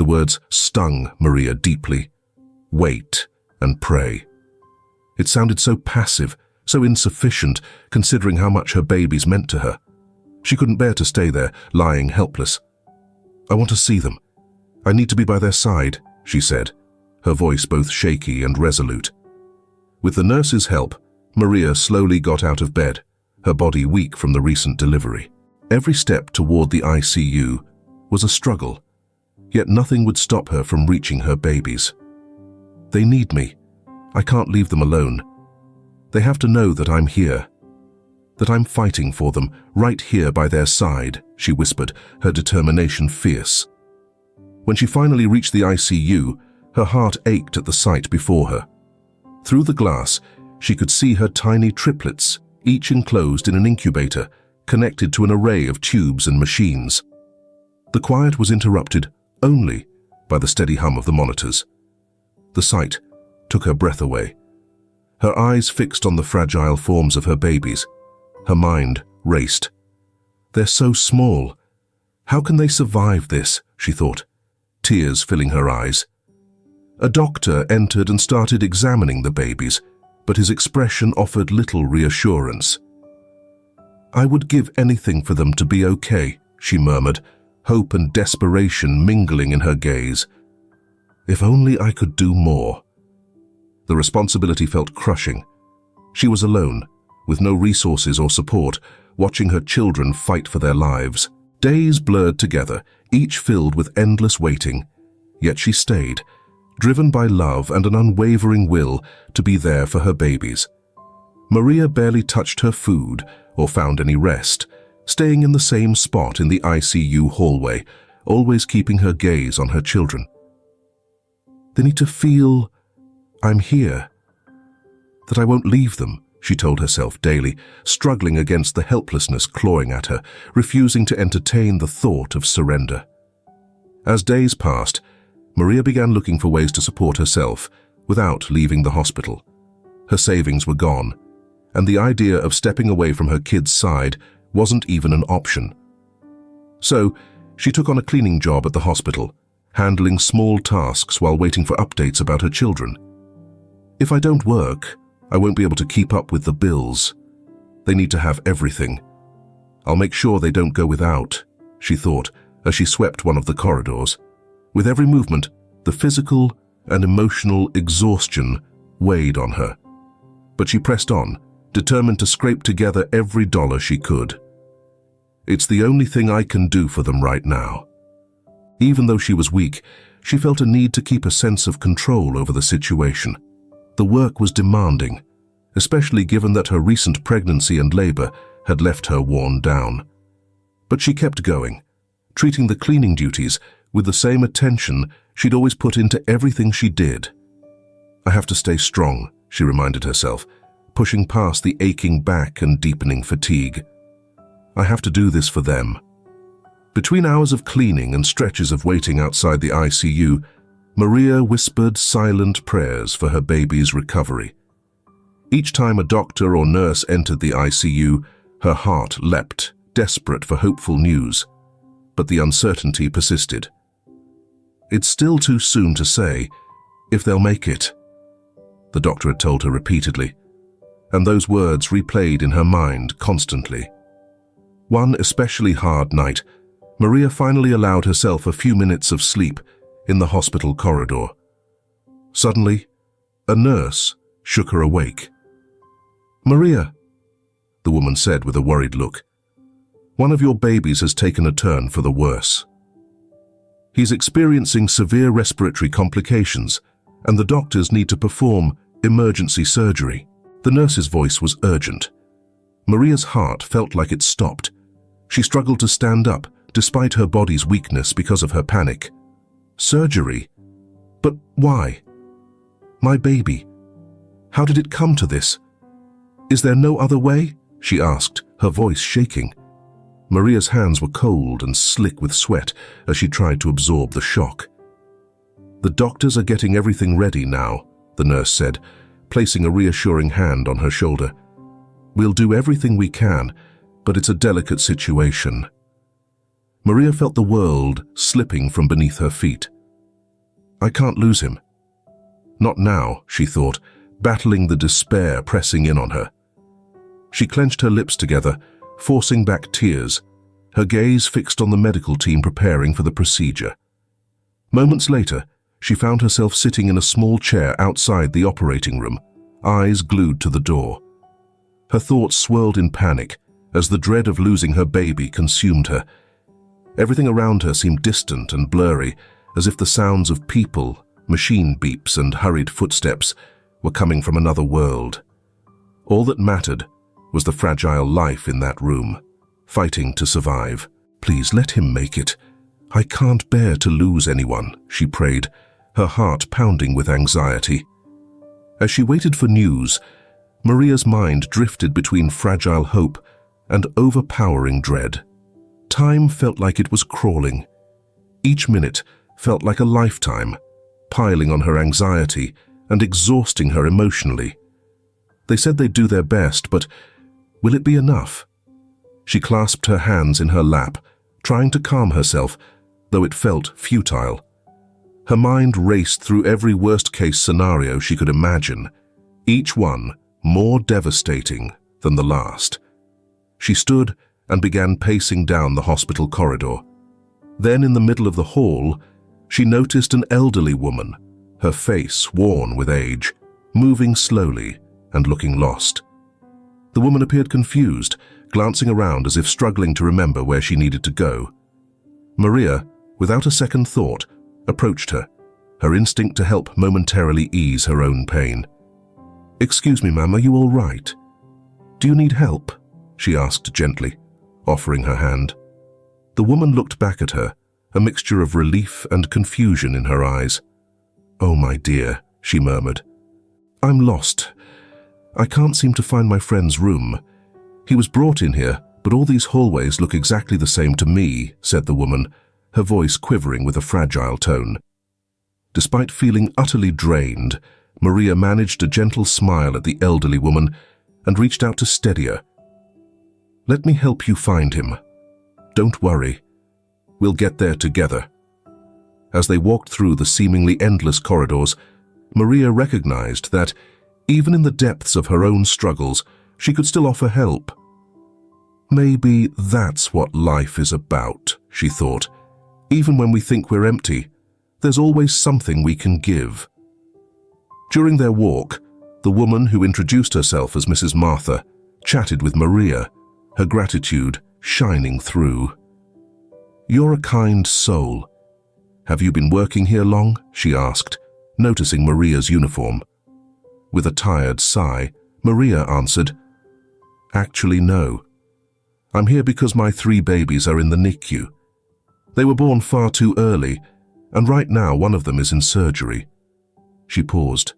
The words stung Maria deeply. Wait and pray. It sounded so passive, so insufficient, considering how much her babies meant to her. She couldn't bear to stay there, lying helpless. "I want to see them. I need to be by their side," she said, her voice both shaky and resolute. With the nurse's help, Maria slowly got out of bed, her body weak from the recent delivery. Every step toward the ICU was a struggle, yet nothing would stop her from reaching her babies. "They need me. I can't leave them alone. They have to know that I'm here, that I'm fighting for them, right here by their side," she whispered, her determination fierce. When she finally reached the ICU, her heart ached at the sight before her. Through the glass, she could see her tiny triplets, each enclosed in an incubator, connected to an array of tubes and machines. The quiet was interrupted only by the steady hum of the monitors. The sight took her breath away. Her eyes fixed on the fragile forms of her babies. Her mind raced. "They're so small. How can they survive this?" she thought, tears filling her eyes. A doctor entered and started examining the babies, but his expression offered little reassurance. "I would give anything for them to be okay," she murmured, hope and desperation mingling in her gaze. "If only I could do more." The responsibility felt crushing. She was alone, with no resources or support, watching her children fight for their lives. Days blurred together, each filled with endless waiting, yet she stayed, driven by love and an unwavering will to be there for her babies. Maria barely touched her food or found any rest, staying in the same spot in the ICU hallway, always keeping her gaze on her children. "They need to feel I'm here, that I won't leave them," she told herself daily, struggling against the helplessness clawing at her, refusing to entertain the thought of surrender. As days passed, Maria began looking for ways to support herself without leaving the hospital. Her savings were gone, and the idea of stepping away from her kids' side wasn't even an option. So, she took on a cleaning job at the hospital, handling small tasks while waiting for updates about her children. "If I don't work, I won't be able to keep up with the bills. They need to have everything. I'll make sure they don't go without," she thought as she swept one of the corridors. With every movement, the physical and emotional exhaustion weighed on her. But she pressed on, determined to scrape together every dollar she could. "It's the only thing I can do for them right now." Even though she was weak, she felt a need to keep a sense of control over the situation. The work was demanding, especially given that her recent pregnancy and labor had left her worn down. But she kept going, treating the cleaning duties with the same attention she'd always put into everything she did. "I have to stay strong," she reminded herself, pushing past the aching back and deepening fatigue. "I have to do this for them." Between hours of cleaning and stretches of waiting outside the ICU, Maria whispered silent prayers for her baby's recovery. Each time a doctor or nurse entered the ICU, her heart leapt, desperate for hopeful news. But the uncertainty persisted. "It's still too soon to say if they'll make it," the doctor had told her repeatedly, and those words replayed in her mind constantly. One especially hard night, Maria finally allowed herself a few minutes of sleep in the hospital corridor. Suddenly, a nurse shook her awake. "Maria," the woman said with a worried look, "one of your babies has taken a turn for the worse. He's experiencing severe respiratory complications, and the doctors need to perform emergency surgery." The nurse's voice was urgent. Maria's heart felt like it stopped. She struggled to stand up, despite her body's weakness because of her panic. "Surgery? But why? My baby. How did it come to this? Is there no other way?" she asked, her voice shaking. Maria's hands were cold and slick with sweat as she tried to absorb the shock. "The doctors are getting everything ready now," the nurse said, placing a reassuring hand on her shoulder. "We'll do everything we can, but it's a delicate situation." Maria felt the world slipping from beneath her feet. I can't lose him. Not now, she thought, battling the despair pressing in on her. She clenched her lips together, forcing back tears, her gaze fixed on the medical team preparing for the procedure. Moments later, she found herself sitting in a small chair outside the operating room, eyes glued to the door. Her thoughts swirled in panic as the dread of losing her baby consumed her. Everything around her seemed distant and blurry, as if the sounds of people, machine beeps and hurried footsteps were coming from another world. All that mattered was the fragile life in that room, fighting to survive. Please let him make it. I can't bear to lose anyone, she prayed, her heart pounding with anxiety. As she waited for news, Maria's mind drifted between fragile hope and overpowering dread. Time felt like it was crawling. Each minute felt like a lifetime, piling on her anxiety and exhausting her emotionally. They said they'd do their best, but will it be enough? She clasped her hands in her lap, trying to calm herself, though it felt futile. Her mind raced through every worst-case scenario she could imagine, each one more devastating than the last. She stood and began pacing down the hospital corridor. Then, in the middle of the hall, she noticed an elderly woman, her face worn with age, moving slowly and looking lost. The woman appeared confused, glancing around as if struggling to remember where she needed to go. Maria, without a second thought, approached her, her instinct to help momentarily ease her own pain. "Excuse me, ma'am, are you all right? Do you need help?" she asked gently, offering her hand. The woman looked back at her, a mixture of relief and confusion in her eyes. "Oh, my dear," she murmured. "I'm lost. I can't seem to find my friend's room. He was brought in here, but all these hallways look exactly the same to me," said the woman, her voice quivering with a fragile tone. Despite feeling utterly drained, Maria managed a gentle smile at the elderly woman and reached out to steady her. "Let me help you find him. Don't worry. We'll get there together." As they walked through the seemingly endless corridors, Maria recognized that, even in the depths of her own struggles, she could still offer help. Maybe that's what life is about, she thought. Even when we think we're empty, there's always something we can give. During their walk, the woman who introduced herself as Mrs. Martha chatted with Maria, her gratitude shining through. "You're a kind soul. Have you been working here long?" she asked, noticing Maria's uniform. With a tired sigh, Maria answered, "Actually, no. I'm here because my 3 babies are in the NICU. They were born far too early, and right now one of them is in surgery." She paused.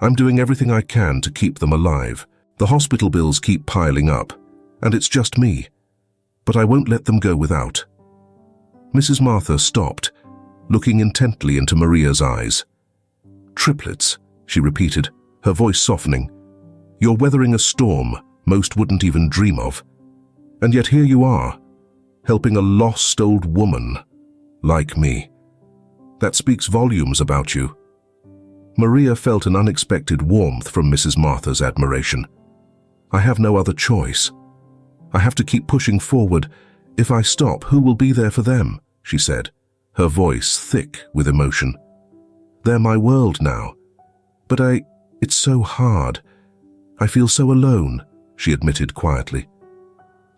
"I'm doing everything I can to keep them alive. The hospital bills keep piling up, and it's just me. But I won't let them go without." Mrs. Martha stopped, looking intently into Maria's eyes. "Triplets," she repeated, her voice softening. "You're weathering a storm most wouldn't even dream of. And yet here you are, helping a lost old woman like me. That speaks volumes about you." Maria felt an unexpected warmth from Mrs. Martha's admiration. "I have no other choice. I have to keep pushing forward. If I stop, who will be there for them?" she said, her voice thick with emotion. "They're my world now. But it's so hard. I feel so alone," she admitted quietly.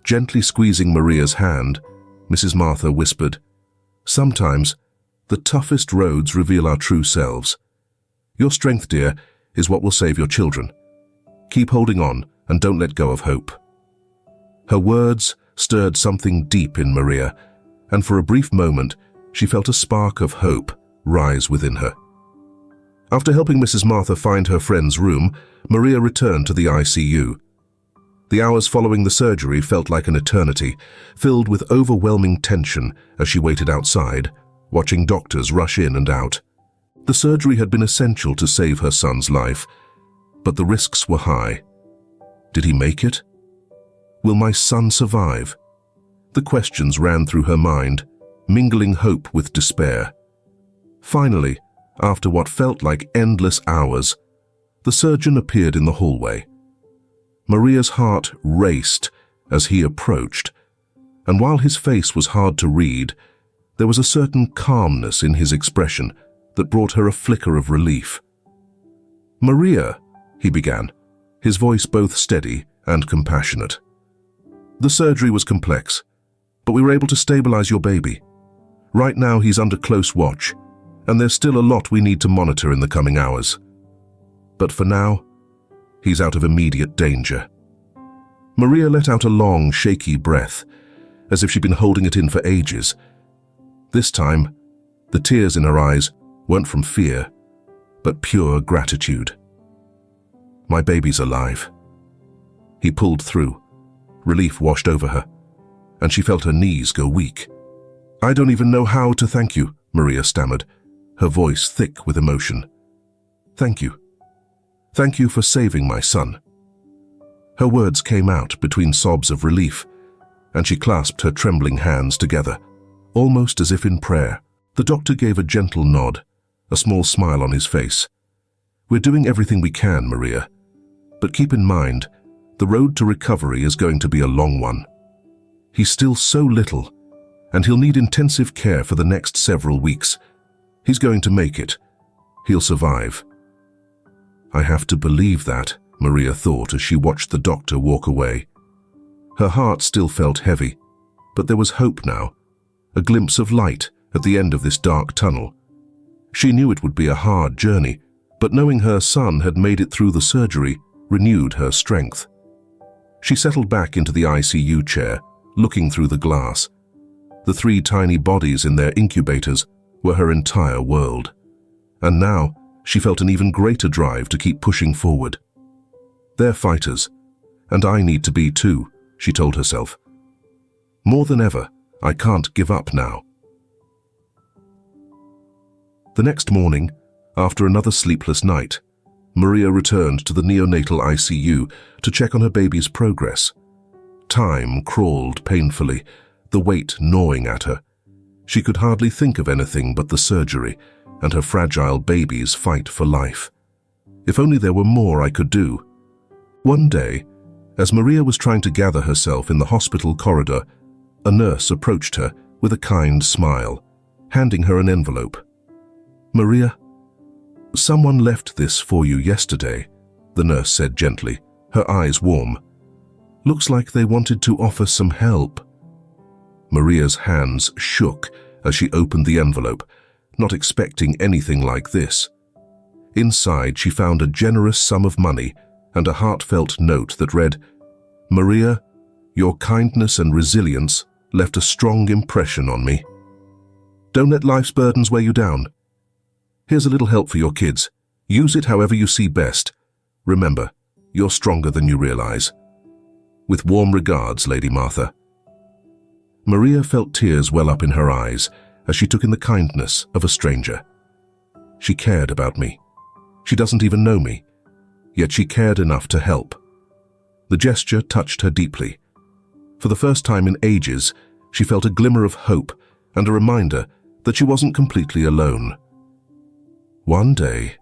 Gently squeezing Maria's hand, Mrs. Martha whispered, "Sometimes the toughest roads reveal our true selves. Your strength, dear, is what will save your children. Keep holding on and don't let go of hope." Her words stirred something deep in Maria, and for a brief moment she felt a spark of hope rise within her. After helping Mrs. Martha find her friend's room, Maria returned to the ICU. The hours following the surgery felt like an eternity, filled with overwhelming tension as she waited outside, watching doctors rush in and out. The surgery had been essential to save her son's life, but the risks were high. Did he make it? Will my son survive? The questions ran through her mind, mingling hope with despair. Finally, after what felt like endless hours, the surgeon appeared in the hallway. Maria's heart raced as he approached, and while his face was hard to read, there was a certain calmness in his expression that brought her a flicker of relief. "Maria," he began, his voice both steady and compassionate. "The surgery was complex, but we were able to stabilize your baby. Right now he's under close watch, and there's still a lot we need to monitor in the coming hours. But for now, he's out of immediate danger." Maria let out a long, shaky breath, as if she'd been holding it in for ages. This time, the tears in her eyes weren't from fear, but pure gratitude. "My baby's alive." He pulled through. Relief washed over her, and she felt her knees go weak. "I don't even know how to thank you," Maria stammered, her voice thick with emotion. "Thank you. Thank you for saving my son." Her words came out between sobs of relief, and she clasped her trembling hands together, almost as if in prayer. The doctor gave a gentle nod, a small smile on his face. "We're doing everything we can, Maria, but keep in mind, the road to recovery is going to be a long one. He's still so little, and he'll need intensive care for the next several weeks. He's going to make it. He'll survive." "I have to believe that," Maria thought as she watched the doctor walk away. Her heart still felt heavy, but there was hope now, a glimpse of light at the end of this dark tunnel. She knew it would be a hard journey, but knowing her son had made it through the surgery renewed her strength. She settled back into the ICU chair, looking through the glass. The 3 tiny bodies in their incubators were her entire world. And now she felt an even greater drive to keep pushing forward. "They're fighters, and I need to be too," she told herself. "More than ever, I can't give up now." The next morning, after another sleepless night, Maria returned to the neonatal ICU to check on her baby's progress. Time crawled painfully, the weight gnawing at her. She could hardly think of anything but the surgery and her fragile baby's fight for life. If only there were more I could do. One day, as Maria was trying to gather herself in the hospital corridor, a nurse approached her with a kind smile, handing her an envelope. "Maria, someone left this for you yesterday," the nurse said gently, her eyes warm. "Looks like they wanted to offer some help." Maria's hands shook as she opened the envelope, not expecting anything like this. Inside, she found a generous sum of money and a heartfelt note that read, "Maria, your kindness and resilience left a strong impression on me. Don't let life's burdens weigh you down. Here's a little help for your kids. Use it however you see best. Remember, you're stronger than you realize. With warm regards, Lady Martha." Maria felt tears well up in her eyes as she took in the kindness of a stranger. She cared about me. She doesn't even know me, yet she cared enough to help. The gesture touched her deeply. For the first time in ages, she felt a glimmer of hope and a reminder that she wasn't completely alone. "One day,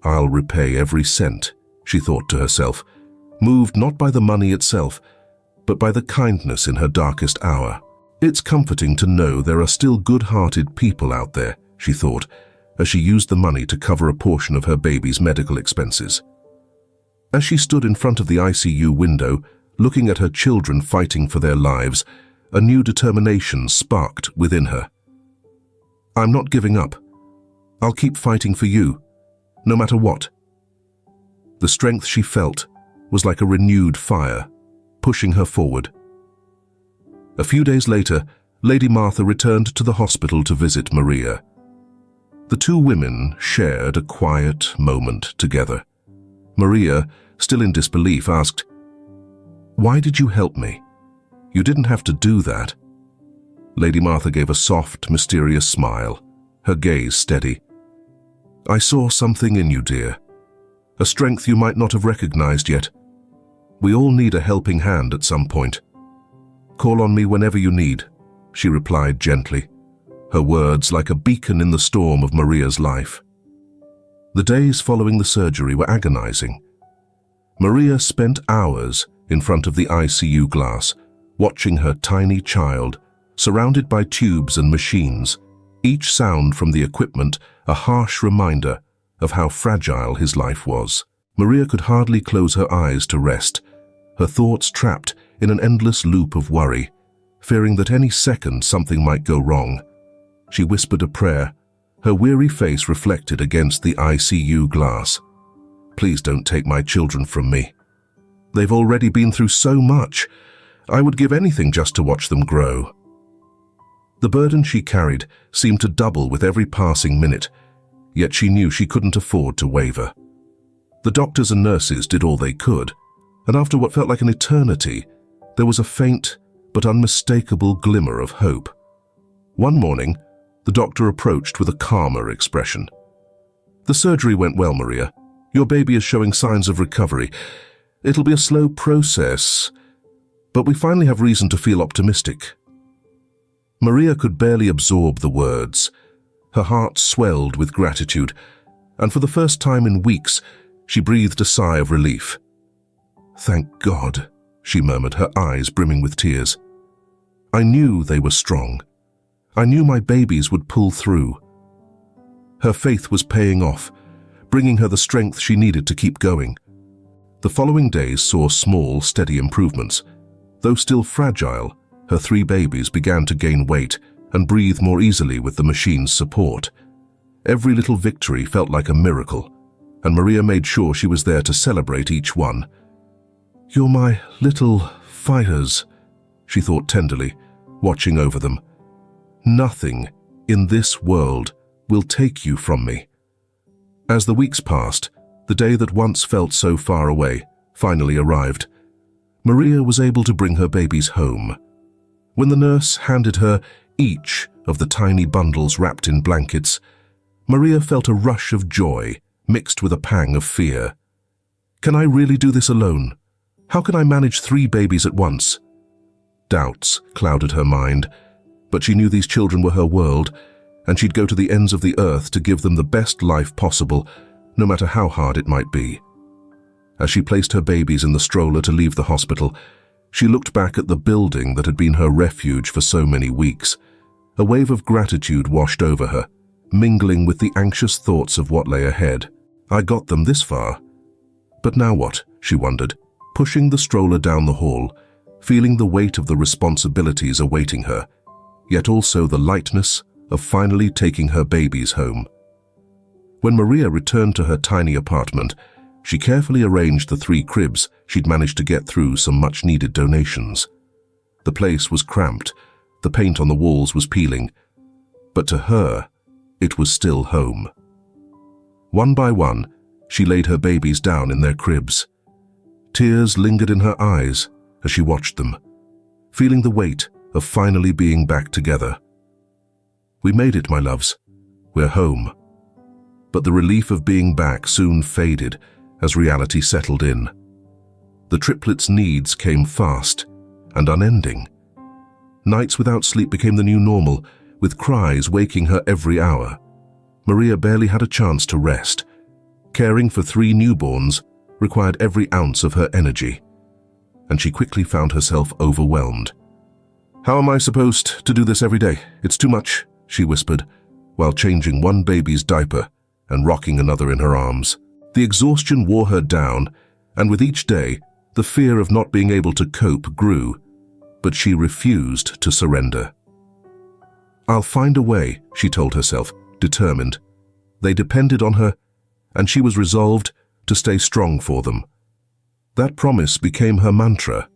I'll repay every cent," she thought to herself, moved not by the money itself, but by the kindness in her darkest hour. "It's comforting to know there are still good-hearted people out there," she thought, as she used the money to cover a portion of her baby's medical expenses. As she stood in front of the ICU window, looking at her children fighting for their lives, a new determination sparked within her. "I'm not giving up. I'll keep fighting for you, no matter what." The strength she felt was like a renewed fire, pushing her forward. A few days later, Lady Martha returned to the hospital to visit Maria. The 2 women shared a quiet moment together. Maria, still in disbelief, asked, "Why did you help me? You didn't have to do that." Lady Martha gave a soft, mysterious smile, her gaze steady. "I saw something in you, dear. A strength you might not have recognized yet. We all need a helping hand at some point. Call on me whenever you need," she replied gently, her words like a beacon in the storm of Maria's life. The days following the surgery were agonizing. Maria spent hours in front of the ICU glass, watching her tiny child, surrounded by tubes and machines, each sound from the equipment a harsh reminder of how fragile his life was. Maria could hardly close her eyes to rest, her thoughts trapped in an endless loop of worry, fearing that any second something might go wrong. She whispered a prayer, her weary face reflected against the ICU glass. Please don't take my children from me. They've already been through so much. I would give anything just to watch them grow. The burden she carried seemed to double with every passing minute, yet she knew she couldn't afford to waver. The doctors and nurses did all they could, and after what felt like an eternity, there was a faint but unmistakable glimmer of hope. One morning, the doctor approached with a calmer expression. "The surgery went well, Maria. Your baby is showing signs of recovery. It'll be a slow process, but we finally have reason to feel optimistic." Maria could barely absorb the words. Her heart swelled with gratitude, and for the first time in weeks, she breathed a sigh of relief. "Thank God," she murmured, her eyes brimming with tears. "I knew they were strong. I knew my babies would pull through." Her faith was paying off, bringing her the strength she needed to keep going. The following days saw small, steady improvements. Though still fragile, her 3 babies began to gain weight and breathe more easily with the machine's support. Every little victory felt like a miracle, and Maria made sure she was there to celebrate each one. "You're my little fighters," she thought tenderly, watching over them. "Nothing in this world will take you from me." As the weeks passed, the day that once felt so far away finally arrived. Maria was able to bring her babies home. When the nurse handed her each of the tiny bundles wrapped in blankets, Maria felt a rush of joy mixed with a pang of fear. Can I really do this alone? How can I manage 3 babies at once? Doubts clouded her mind, but she knew these children were her world, and she'd go to the ends of the earth to give them the best life possible, no matter how hard it might be. As she placed her babies in the stroller to leave the hospital, she looked back at the building that had been her refuge for so many weeks. A wave of gratitude washed over her, mingling with the anxious thoughts of what lay ahead. I got them this far. But now what? She wondered, pushing the stroller down the hall, feeling the weight of the responsibilities awaiting her, yet also the lightness of finally taking her babies home. When Maria returned to her tiny apartment, she carefully arranged the 3 cribs she'd managed to get through some much-needed donations. The place was cramped, the paint on the walls was peeling, but to her, it was still home. One by one, she laid her babies down in their cribs. Tears lingered in her eyes as she watched them, feeling the weight of finally being back together. "We made it, my loves. We're home." But the relief of being back soon faded as reality settled in. The triplets' needs came fast and unending. Nights without sleep became the new normal, with cries waking her every hour. Maria barely had a chance to rest. Caring for 3 newborns required every ounce of her energy, and she quickly found herself overwhelmed. "How am I supposed to do this every day? It's too much," she whispered, while changing one baby's diaper and rocking another in her arms. The exhaustion wore her down, and with each day, the fear of not being able to cope grew, but she refused to surrender. "I'll find a way," she told herself, determined. They depended on her, and she was resolved to stay strong for them. That promise became her mantra,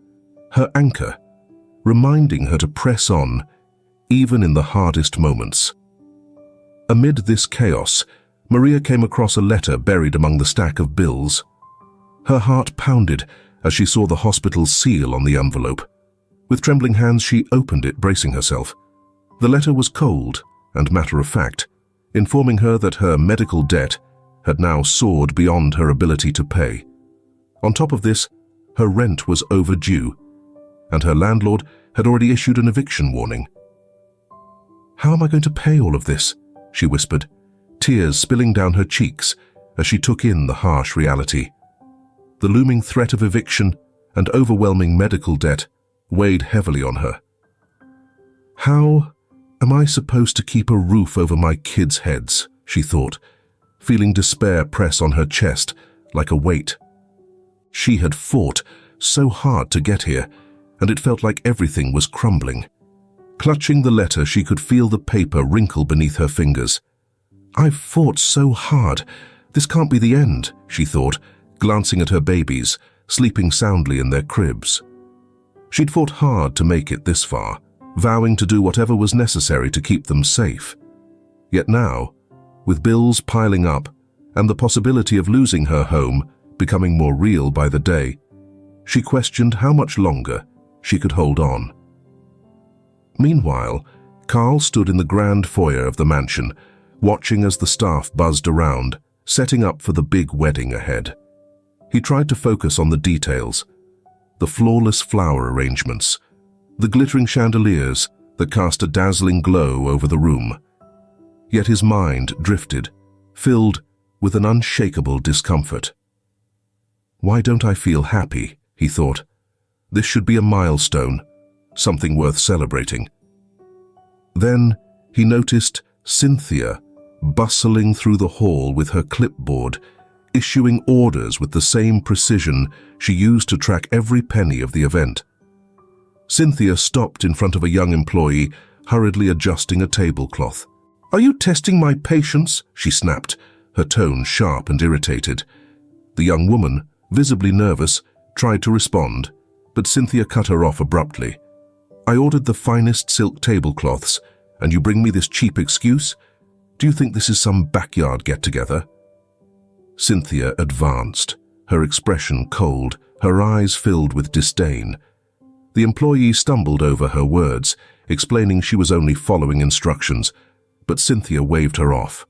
her anchor, reminding her to press on, even in the hardest moments. Amid this chaos, Maria came across a letter buried among the stack of bills. Her heart pounded as she saw the hospital's seal on the envelope. With trembling hands, she opened it, bracing herself. The letter was cold and matter-of-fact, informing her that her medical debt had now soared beyond her ability to pay. On top of this, her rent was overdue, and her landlord had already issued an eviction warning. "How am I going to pay all of this?" she whispered, tears spilling down her cheeks as she took in the harsh reality. The looming threat of eviction and overwhelming medical debt weighed heavily on her. How am I supposed to keep a roof over my kids' heads, she thought, feeling despair press on her chest like a weight. She had fought so hard to get here, and it felt like everything was crumbling. Clutching the letter, she could feel the paper wrinkle beneath her fingers. I've fought so hard. This can't be the end, she thought, glancing at her babies, sleeping soundly in their cribs. She'd fought hard to make it this far, vowing to do whatever was necessary to keep them safe. Yet now, with bills piling up and the possibility of losing her home becoming more real by the day, she questioned how much longer she could hold on. Meanwhile, Carl stood in the grand foyer of the mansion, watching as the staff buzzed around, setting up for the big wedding ahead. He tried to focus on the details, the flawless flower arrangements, the glittering chandeliers that cast a dazzling glow over the room. Yet his mind drifted, filled with an unshakable discomfort. Why don't I feel happy, he thought. This should be a milestone, something worth celebrating. Then he noticed Cynthia bustling through the hall with her clipboard, issuing orders with the same precision she used to track every penny of the event. Cynthia stopped in front of a young employee, hurriedly adjusting a tablecloth. "Are you testing my patience?" she snapped, her tone sharp and irritated. The young woman, visibly nervous, tried to respond, but Cynthia cut her off abruptly. "I ordered the finest silk tablecloths, and you bring me this cheap excuse? Do you think this is some backyard get-together?" Cynthia advanced, her expression cold, her eyes filled with disdain. The employee stumbled over her words, explaining she was only following instructions, but Cynthia waved her off.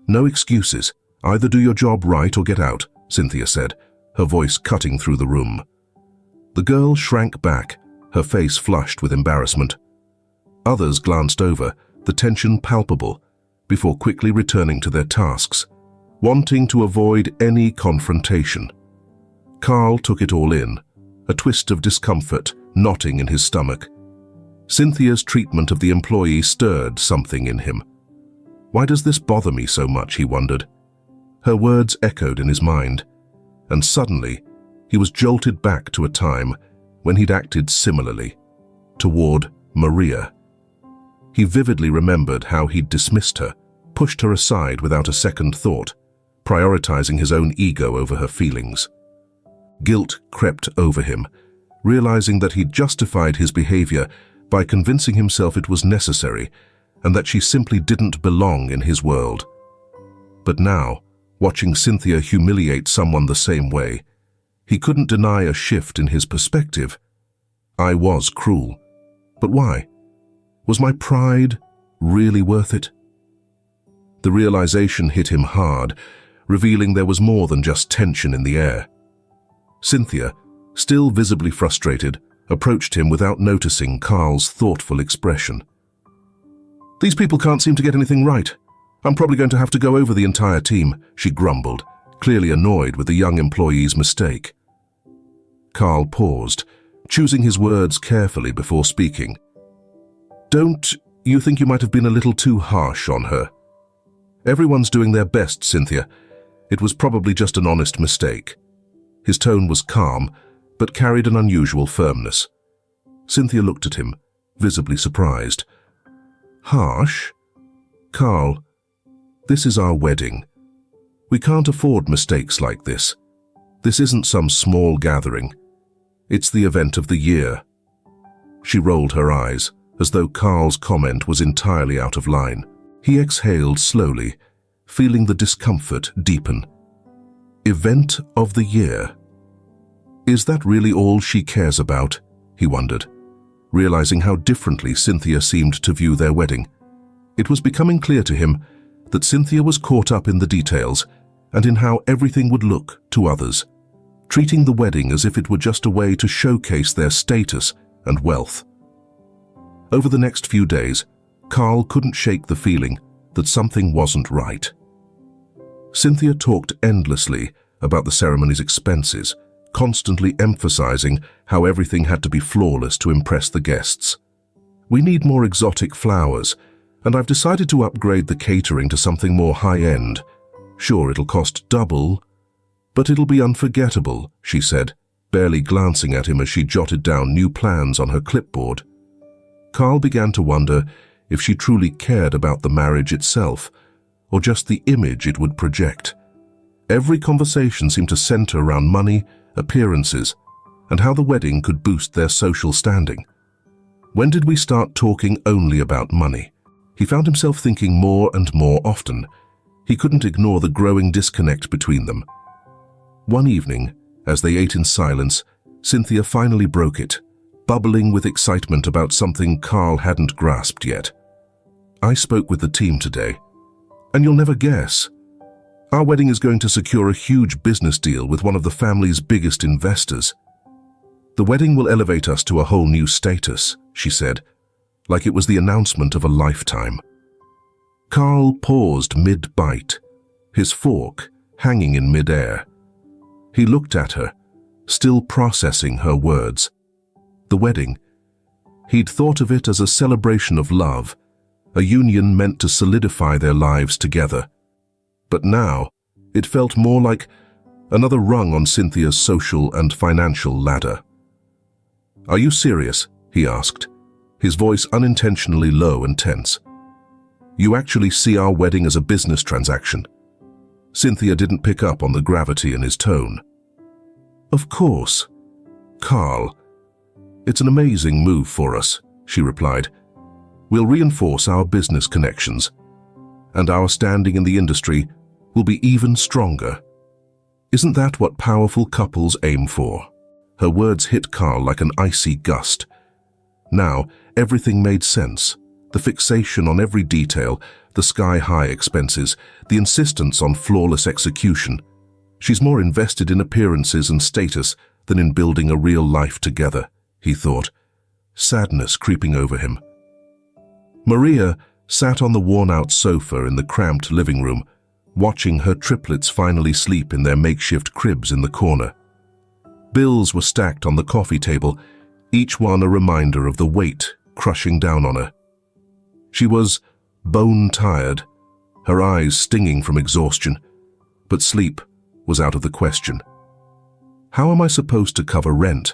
"No excuses. Either do your job right or get out," Cynthia said, her voice cutting through the room. The girl shrank back, her face flushed with embarrassment. Others glanced over, the tension palpable, before quickly returning to their tasks, wanting to avoid any confrontation. Carl took it all in, a twist of discomfort knotting in his stomach. Cynthia's treatment of the employee stirred something in him. Why does this bother me so much, he wondered. Her words echoed in his mind, and suddenly he was jolted back to a time when he'd acted similarly, toward Maria. He vividly remembered how he'd dismissed her, pushed her aside without a second thought, prioritizing his own ego over her feelings. Guilt crept over him, realizing that he'd justified his behavior by convincing himself it was necessary and that she simply didn't belong in his world. But now, watching Cynthia humiliate someone the same way, he couldn't deny a shift in his perspective. I was cruel. But why? Was my pride really worth it? The realization hit him hard, revealing there was more than just tension in the air. Cynthia, still visibly frustrated, approached him without noticing Carl's thoughtful expression. "These people can't seem to get anything right. I'm probably going to have to go over the entire team," she grumbled, clearly annoyed with the young employee's mistake. Carl paused, choosing his words carefully before speaking. "Don't you think you might have been a little too harsh on her? Everyone's doing their best, Cynthia. It was probably just an honest mistake." His tone was calm, but carried an unusual firmness. Cynthia looked at him, visibly surprised. "Harsh? Carl, this is our wedding. We can't afford mistakes like this. This isn't some small gathering. It's the event of the year." She rolled her eyes, as though Carl's comment was entirely out of line. He exhaled slowly, feeling the discomfort deepen. Event of the year? Is that really all she cares about? He wondered, realizing how differently Cynthia seemed to view their wedding. It was becoming clear to him that Cynthia was caught up in the details and in how everything would look to others, treating the wedding as if it were just a way to showcase their status and wealth. Over the next few days, Carl couldn't shake the feeling that something wasn't right. Cynthia talked endlessly about the ceremony's expenses, constantly emphasizing how everything had to be flawless to impress the guests. "We need more exotic flowers, and I've decided to upgrade the catering to something more high-end. Sure, it'll cost double, but it'll be unforgettable," she said, barely glancing at him as she jotted down new plans on her clipboard. Carl began to wonder if she truly cared about the marriage itself, or just the image it would project. Every conversation seemed to center around money, appearances, and how the wedding could boost their social standing. When did we start talking only about money? He found himself thinking more and more often. He couldn't ignore the growing disconnect between them. One evening, as they ate in silence, Cynthia finally broke it, bubbling with excitement about something Carl hadn't grasped yet. "I spoke with the team today, and you'll never guess. Our wedding is going to secure a huge business deal with one of the family's biggest investors. The wedding will elevate us to a whole new status," she said, like it was the announcement of a lifetime. Carl paused mid-bite, his fork hanging in mid-air. He looked at her, still processing her words. The wedding. He'd thought of it as a celebration of love, a union meant to solidify their lives together. But now, it felt more like another rung on Cynthia's social and financial ladder. "Are you serious?" he asked, his voice unintentionally low and tense. "You actually see our wedding as a business transaction?" Cynthia didn't pick up on the gravity in his tone. "Of course, Carl. It's an amazing move for us," she replied. "We'll reinforce our business connections, and our standing in the industry will be even stronger. Isn't that what powerful couples aim for?" Her words hit Carl like an icy gust. Now, everything made sense. The fixation on every detail, the sky-high expenses, the insistence on flawless execution. She's more invested in appearances and status than in building a real life together, he thought, sadness creeping over him. Maria sat on the worn-out sofa in the cramped living room, watching her triplets finally sleep in their makeshift cribs in the corner. Bills were stacked on the coffee table, each one a reminder of the weight crushing down on her. She was bone-tired, her eyes stinging from exhaustion, but sleep was out of the question. How am I supposed to cover rent?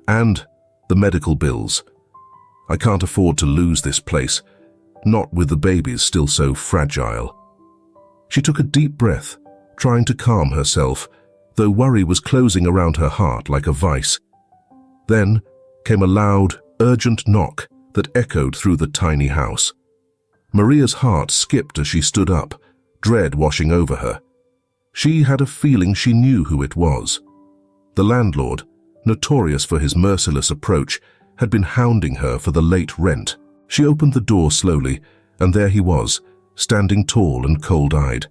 And the medical bills? I can't afford to lose this place, not with the babies still so fragile. She took a deep breath, trying to calm herself, though worry was closing around her heart like a vice. Then came a loud, urgent knock that echoed through the tiny house. Maria's heart skipped as she stood up, dread washing over her. She had a feeling she knew who it was. The landlord, notorious for his merciless approach, had been hounding her for the late rent. She opened the door slowly, and there he was, standing tall and cold-eyed.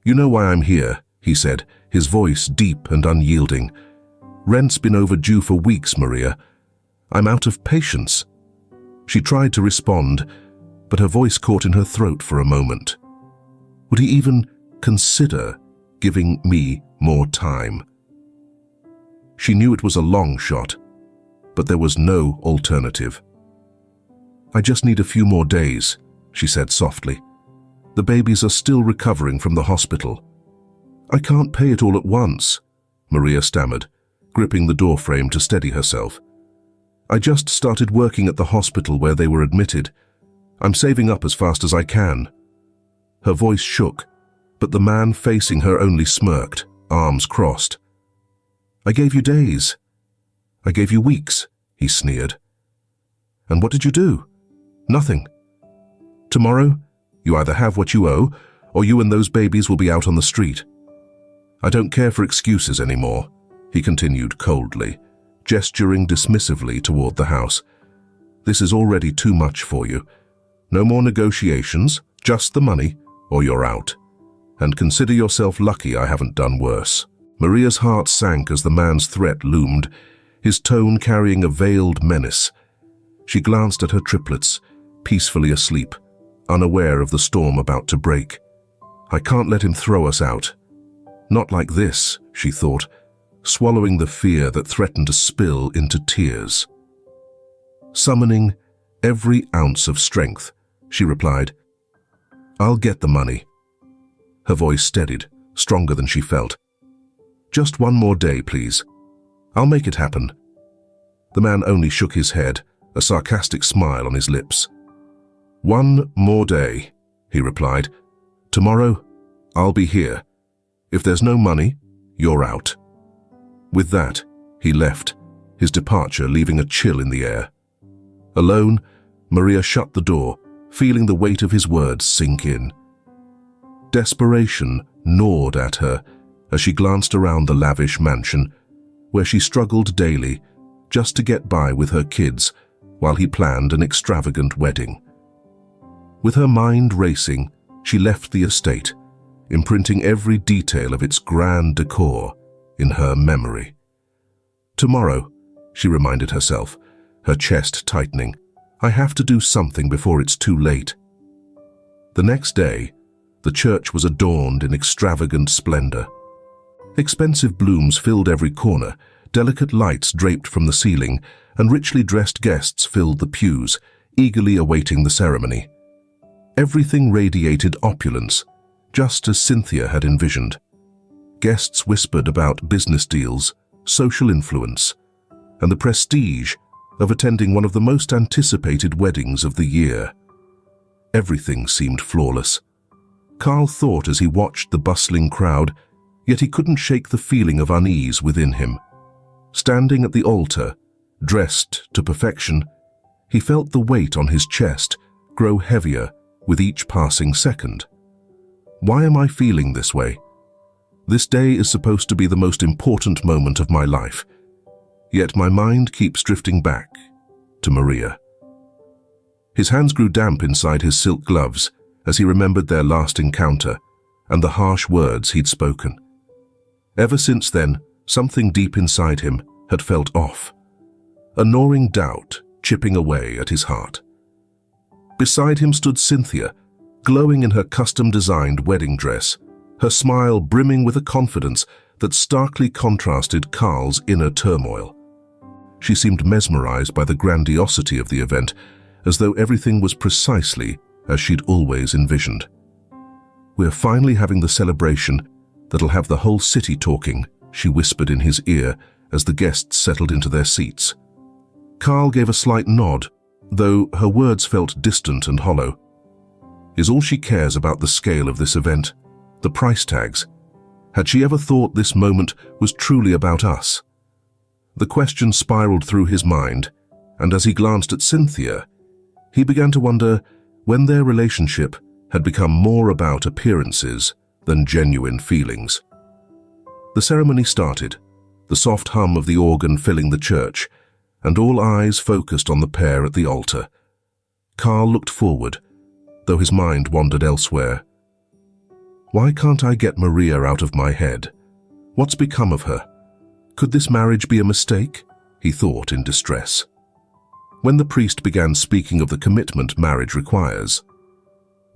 "You know why I'm here," he said, his voice deep and unyielding. "Rent's been overdue for weeks, Maria. I'm out of patience." She tried to respond, but her voice caught in her throat for a moment. Would he even consider giving me more time? She knew it was a long shot, but there was no alternative. "I just need a few more days," she said softly. "The babies are still recovering from the hospital." "I can't pay it all at once," Maria stammered, gripping the doorframe to steady herself. "I just started working at the hospital where they were admitted. I'm saving up as fast as I can." Her voice shook, but the man facing her only smirked, arms crossed. "I gave you days. I gave you weeks," he sneered. "And what did you do? Nothing. Tomorrow, you either have what you owe, or you and those babies will be out on the street. I don't care for excuses anymore," he continued coldly, gesturing dismissively toward the house. "This is already too much for you. No more negotiations, just the money, or you're out. And consider yourself lucky I haven't done worse." Maria's heart sank as the man's threat loomed, his tone carrying a veiled menace. She glanced at her triplets, peacefully asleep, unaware of the storm about to break. I can't let him throw us out. Not like this, she thought, swallowing the fear that threatened to spill into tears. Summoning every ounce of strength, she replied, I'll get the money. Her voice steadied, stronger than she felt. Just one more day, please. I'll make it happen. The man only shook his head, a sarcastic smile on his lips. One more day, he replied. Tomorrow, I'll be here. If there's no money, you're out. With that, he left, his departure leaving a chill in the air. Alone, Maria shut the door, feeling the weight of his words sink in. Desperation gnawed at her as she glanced around the lavish mansion, where she struggled daily just to get by with her kids while he planned an extravagant wedding. With her mind racing, she left the estate, imprinting every detail of its grand decor in her memory. Tomorrow, she reminded herself, her chest tightening, I have to do something before it's too late. The next day, the church was adorned in extravagant splendor. Expensive blooms filled every corner, delicate lights draped from the ceiling, and richly dressed guests filled the pews, eagerly awaiting the ceremony. Everything radiated opulence, just as Cynthia had envisioned. Guests whispered about business deals, social influence, and the prestige of attending one of the most anticipated weddings of the year. Everything seemed flawless. Carl thought as he watched the bustling crowd, yet he couldn't shake the feeling of unease within him. Standing at the altar, dressed to perfection, he felt the weight on his chest grow heavier with each passing second. Why am I feeling this way? This day is supposed to be the most important moment of my life, yet my mind keeps drifting back to Maria. His hands grew damp inside his silk gloves as he remembered their last encounter and the harsh words he'd spoken. Ever since then, something deep inside him had felt off, a gnawing doubt chipping away at his heart. Beside him stood Cynthia, glowing in her custom-designed wedding dress, her smile brimming with a confidence that starkly contrasted Carl's inner turmoil. She seemed mesmerized by the grandiosity of the event, as though everything was precisely as she'd always envisioned. We're finally having the celebration that'll have the whole city talking, she whispered in his ear as the guests settled into their seats. Carl gave a slight nod, though her words felt distant and hollow. Is all she cares about the scale of this event, the price tags? Had she ever thought this moment was truly about us? The question spiraled through his mind, and as he glanced at Cynthia, he began to wonder when their relationship had become more about appearances than genuine feelings. The ceremony started, the soft hum of the organ filling the church, and all eyes focused on the pair at the altar. Carl looked forward, though his mind wandered elsewhere. Why can't I get Maria out of my head? What's become of her? Could this marriage be a mistake? He thought in distress. When the priest began speaking of the commitment marriage requires,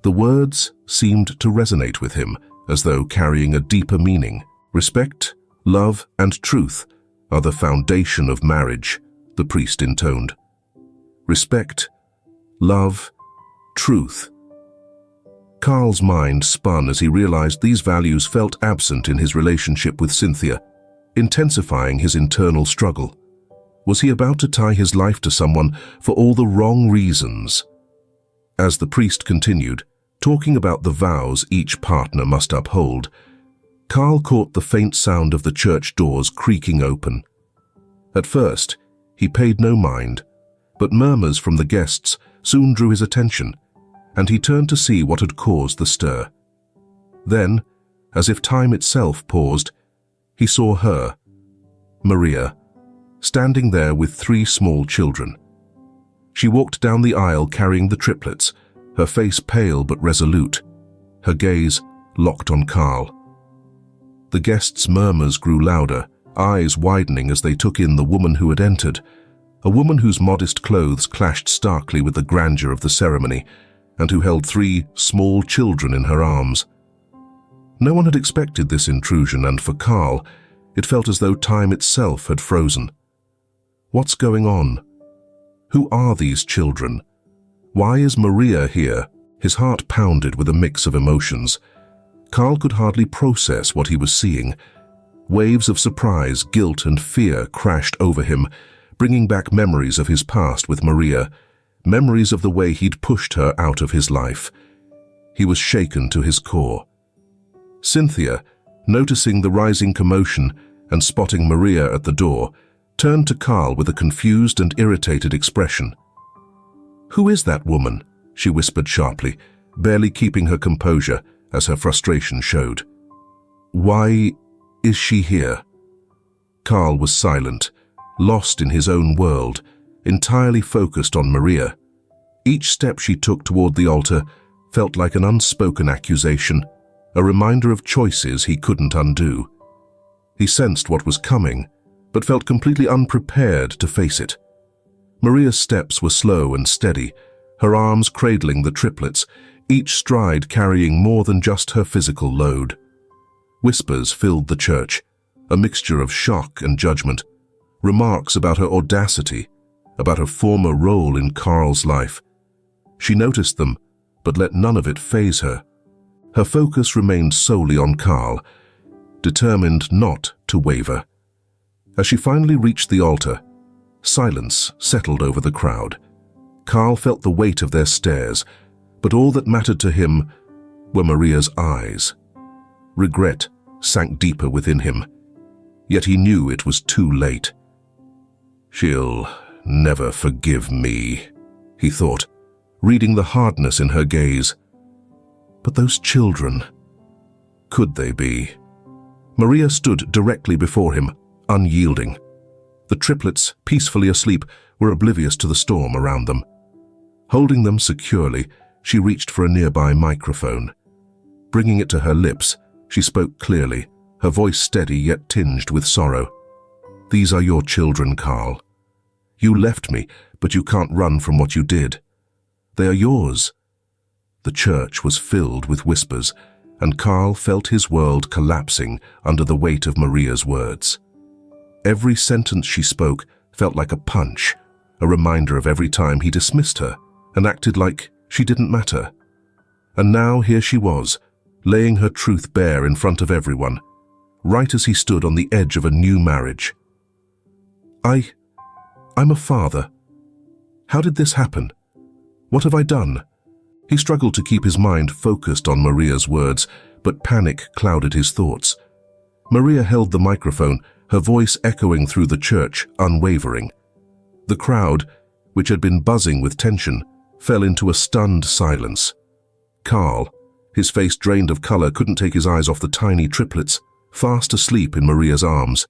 the words seemed to resonate with him as though carrying a deeper meaning. Respect, love, and truth are the foundation of marriage, the priest intoned. Respect, love, truth. Carl's mind spun as he realized these values felt absent in his relationship with Cynthia, intensifying his internal struggle. Was he about to tie his life to someone for all the wrong reasons? As the priest continued, talking about the vows each partner must uphold, Carl caught the faint sound of the church doors creaking open. At first, he paid no mind, but murmurs from the guests soon drew his attention, and he turned to see what had caused the stir. Then, as if time itself paused, he saw her, Maria, standing there with 3 small children. She walked down the aisle carrying the triplets, her face pale but resolute, her gaze locked on Carl. The guests' murmurs grew louder, eyes widening as they took in the woman who had entered, a woman whose modest clothes clashed starkly with the grandeur of the ceremony, and who held 3 small children in her arms. No one had expected this intrusion, and for Carl, it felt as though time itself had frozen. What's going on? Who are these children? Why is Maria here? His heart pounded with a mix of emotions. Carl could hardly process what he was seeing. Waves of surprise, guilt, and fear crashed over him, bringing back memories of his past with Maria, memories of the way he'd pushed her out of his life. He was shaken to his core. Cynthia, noticing the rising commotion and spotting Maria at the door, turned to Carl with a confused and irritated expression. "Who is that woman?" she whispered sharply, barely keeping her composure as her frustration showed. "Why is she here?" Carl was silent, lost in his own world, entirely focused on Maria. Each step she took toward the altar felt like an unspoken accusation, a reminder of choices he couldn't undo. He sensed what was coming, but felt completely unprepared to face it. Maria's steps were slow and steady, her arms cradling the triplets, each stride carrying more than just her physical load. Whispers filled the church, a mixture of shock and judgment, remarks about her audacity, about her former role in Carl's life. She noticed them, but let none of it faze her. Her focus remained solely on Carl, determined not to waver. As she finally reached the altar, silence settled over the crowd. Carl felt the weight of their stares, but all that mattered to him were Maria's eyes. Regret sank deeper within him, yet he knew it was too late. "She'll never forgive me," he thought, reading the hardness in her gaze. But those children, could they be? Maria stood directly before him, unyielding. The triplets, peacefully asleep, were oblivious to the storm around them. Holding them securely, she reached for a nearby microphone. Bringing it to her lips, she spoke clearly, her voice steady yet tinged with sorrow. "These are your children, Carl. You left me, but you can't run from what you did. They are yours." The church was filled with whispers, and Carl felt his world collapsing under the weight of Maria's words. Every sentence she spoke felt like a punch, a reminder of every time he dismissed her and acted like she didn't matter. And now here she was, laying her truth bare in front of everyone, right as he stood on the edge of a new marriage. I'm a father. How did this happen? What have I done?" He struggled to keep his mind focused on Maria's words, but panic clouded his thoughts. Maria held the microphone, her voice echoing through the church, unwavering. The crowd, which had been buzzing with tension, fell into a stunned silence. Carl, his face drained of color, couldn't take his eyes off the tiny triplets, fast asleep in Maria's arms.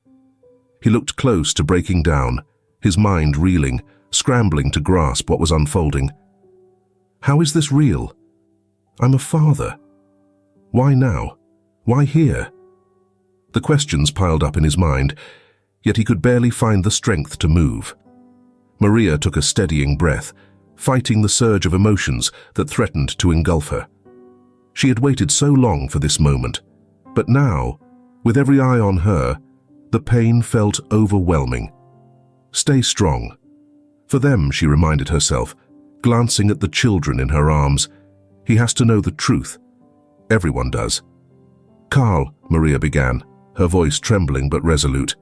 He looked close to breaking down, his mind reeling, scrambling to grasp what was unfolding. How is this real? I'm a father. Why now? Why here? The questions piled up in his mind, yet he could barely find the strength to move. Maria took a steadying breath, fighting the surge of emotions that threatened to engulf her. She had waited so long for this moment, but now, with every eye on her, the pain felt overwhelming. Stay strong. For them, she reminded herself, glancing at the children in her arms. He has to know the truth. Everyone does. "Carl," Maria began, her voice trembling but resolute,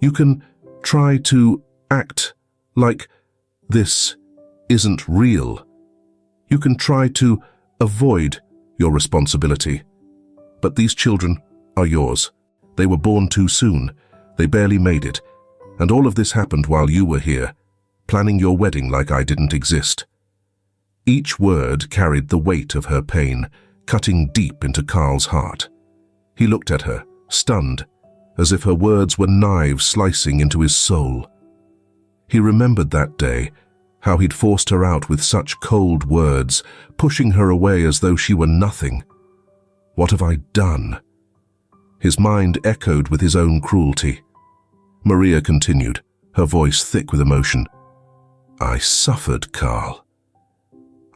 "you can try to act like this isn't real. You can try to avoid your responsibility. But these children are yours. They were born too soon. They barely made it. And all of this happened while you were here, planning your wedding like I didn't exist." Each word carried the weight of her pain, cutting deep into Carl's heart. He looked at her, stunned, as if her words were knives slicing into his soul. He remembered that day, how he'd forced her out with such cold words, pushing her away as though she were nothing. What have I done? His mind echoed with his own cruelty. Maria continued, her voice thick with emotion. "I suffered, Carl.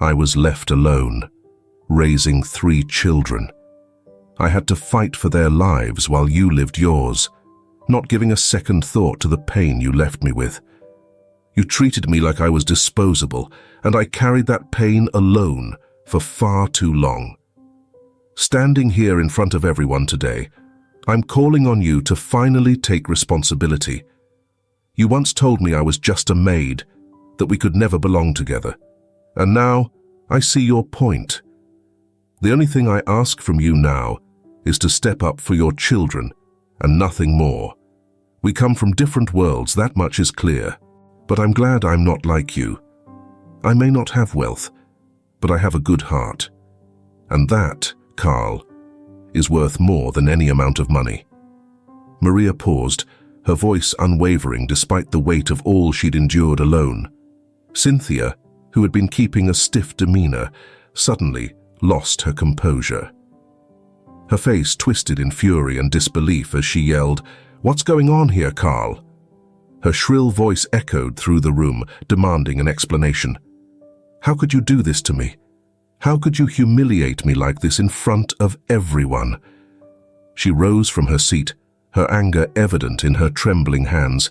I was left alone, raising 3 children. I had to fight for their lives while you lived yours, not giving a second thought to the pain you left me with. You treated me like I was disposable, and I carried that pain alone for far too long. Standing here in front of everyone today, I'm calling on you to finally take responsibility. You once told me I was just a maid, that we could never belong together. And now, I see your point. The only thing I ask from you now is to step up for your children, and nothing more. We come from different worlds, that much is clear. But I'm glad I'm not like you. I may not have wealth, but I have a good heart. And that, Carl, is worth more than any amount of money. Maria paused, her voice unwavering despite the weight of all she'd endured alone. Cynthia, who had been keeping a stiff demeanor, suddenly lost her composure. Her face twisted in fury and disbelief as she yelled, "What's going on here, Carl?" Her shrill voice echoed through the room, demanding an explanation. "How could you do this to me? How could you humiliate me like this in front of everyone?" She rose from her seat, her anger evident in her trembling hands.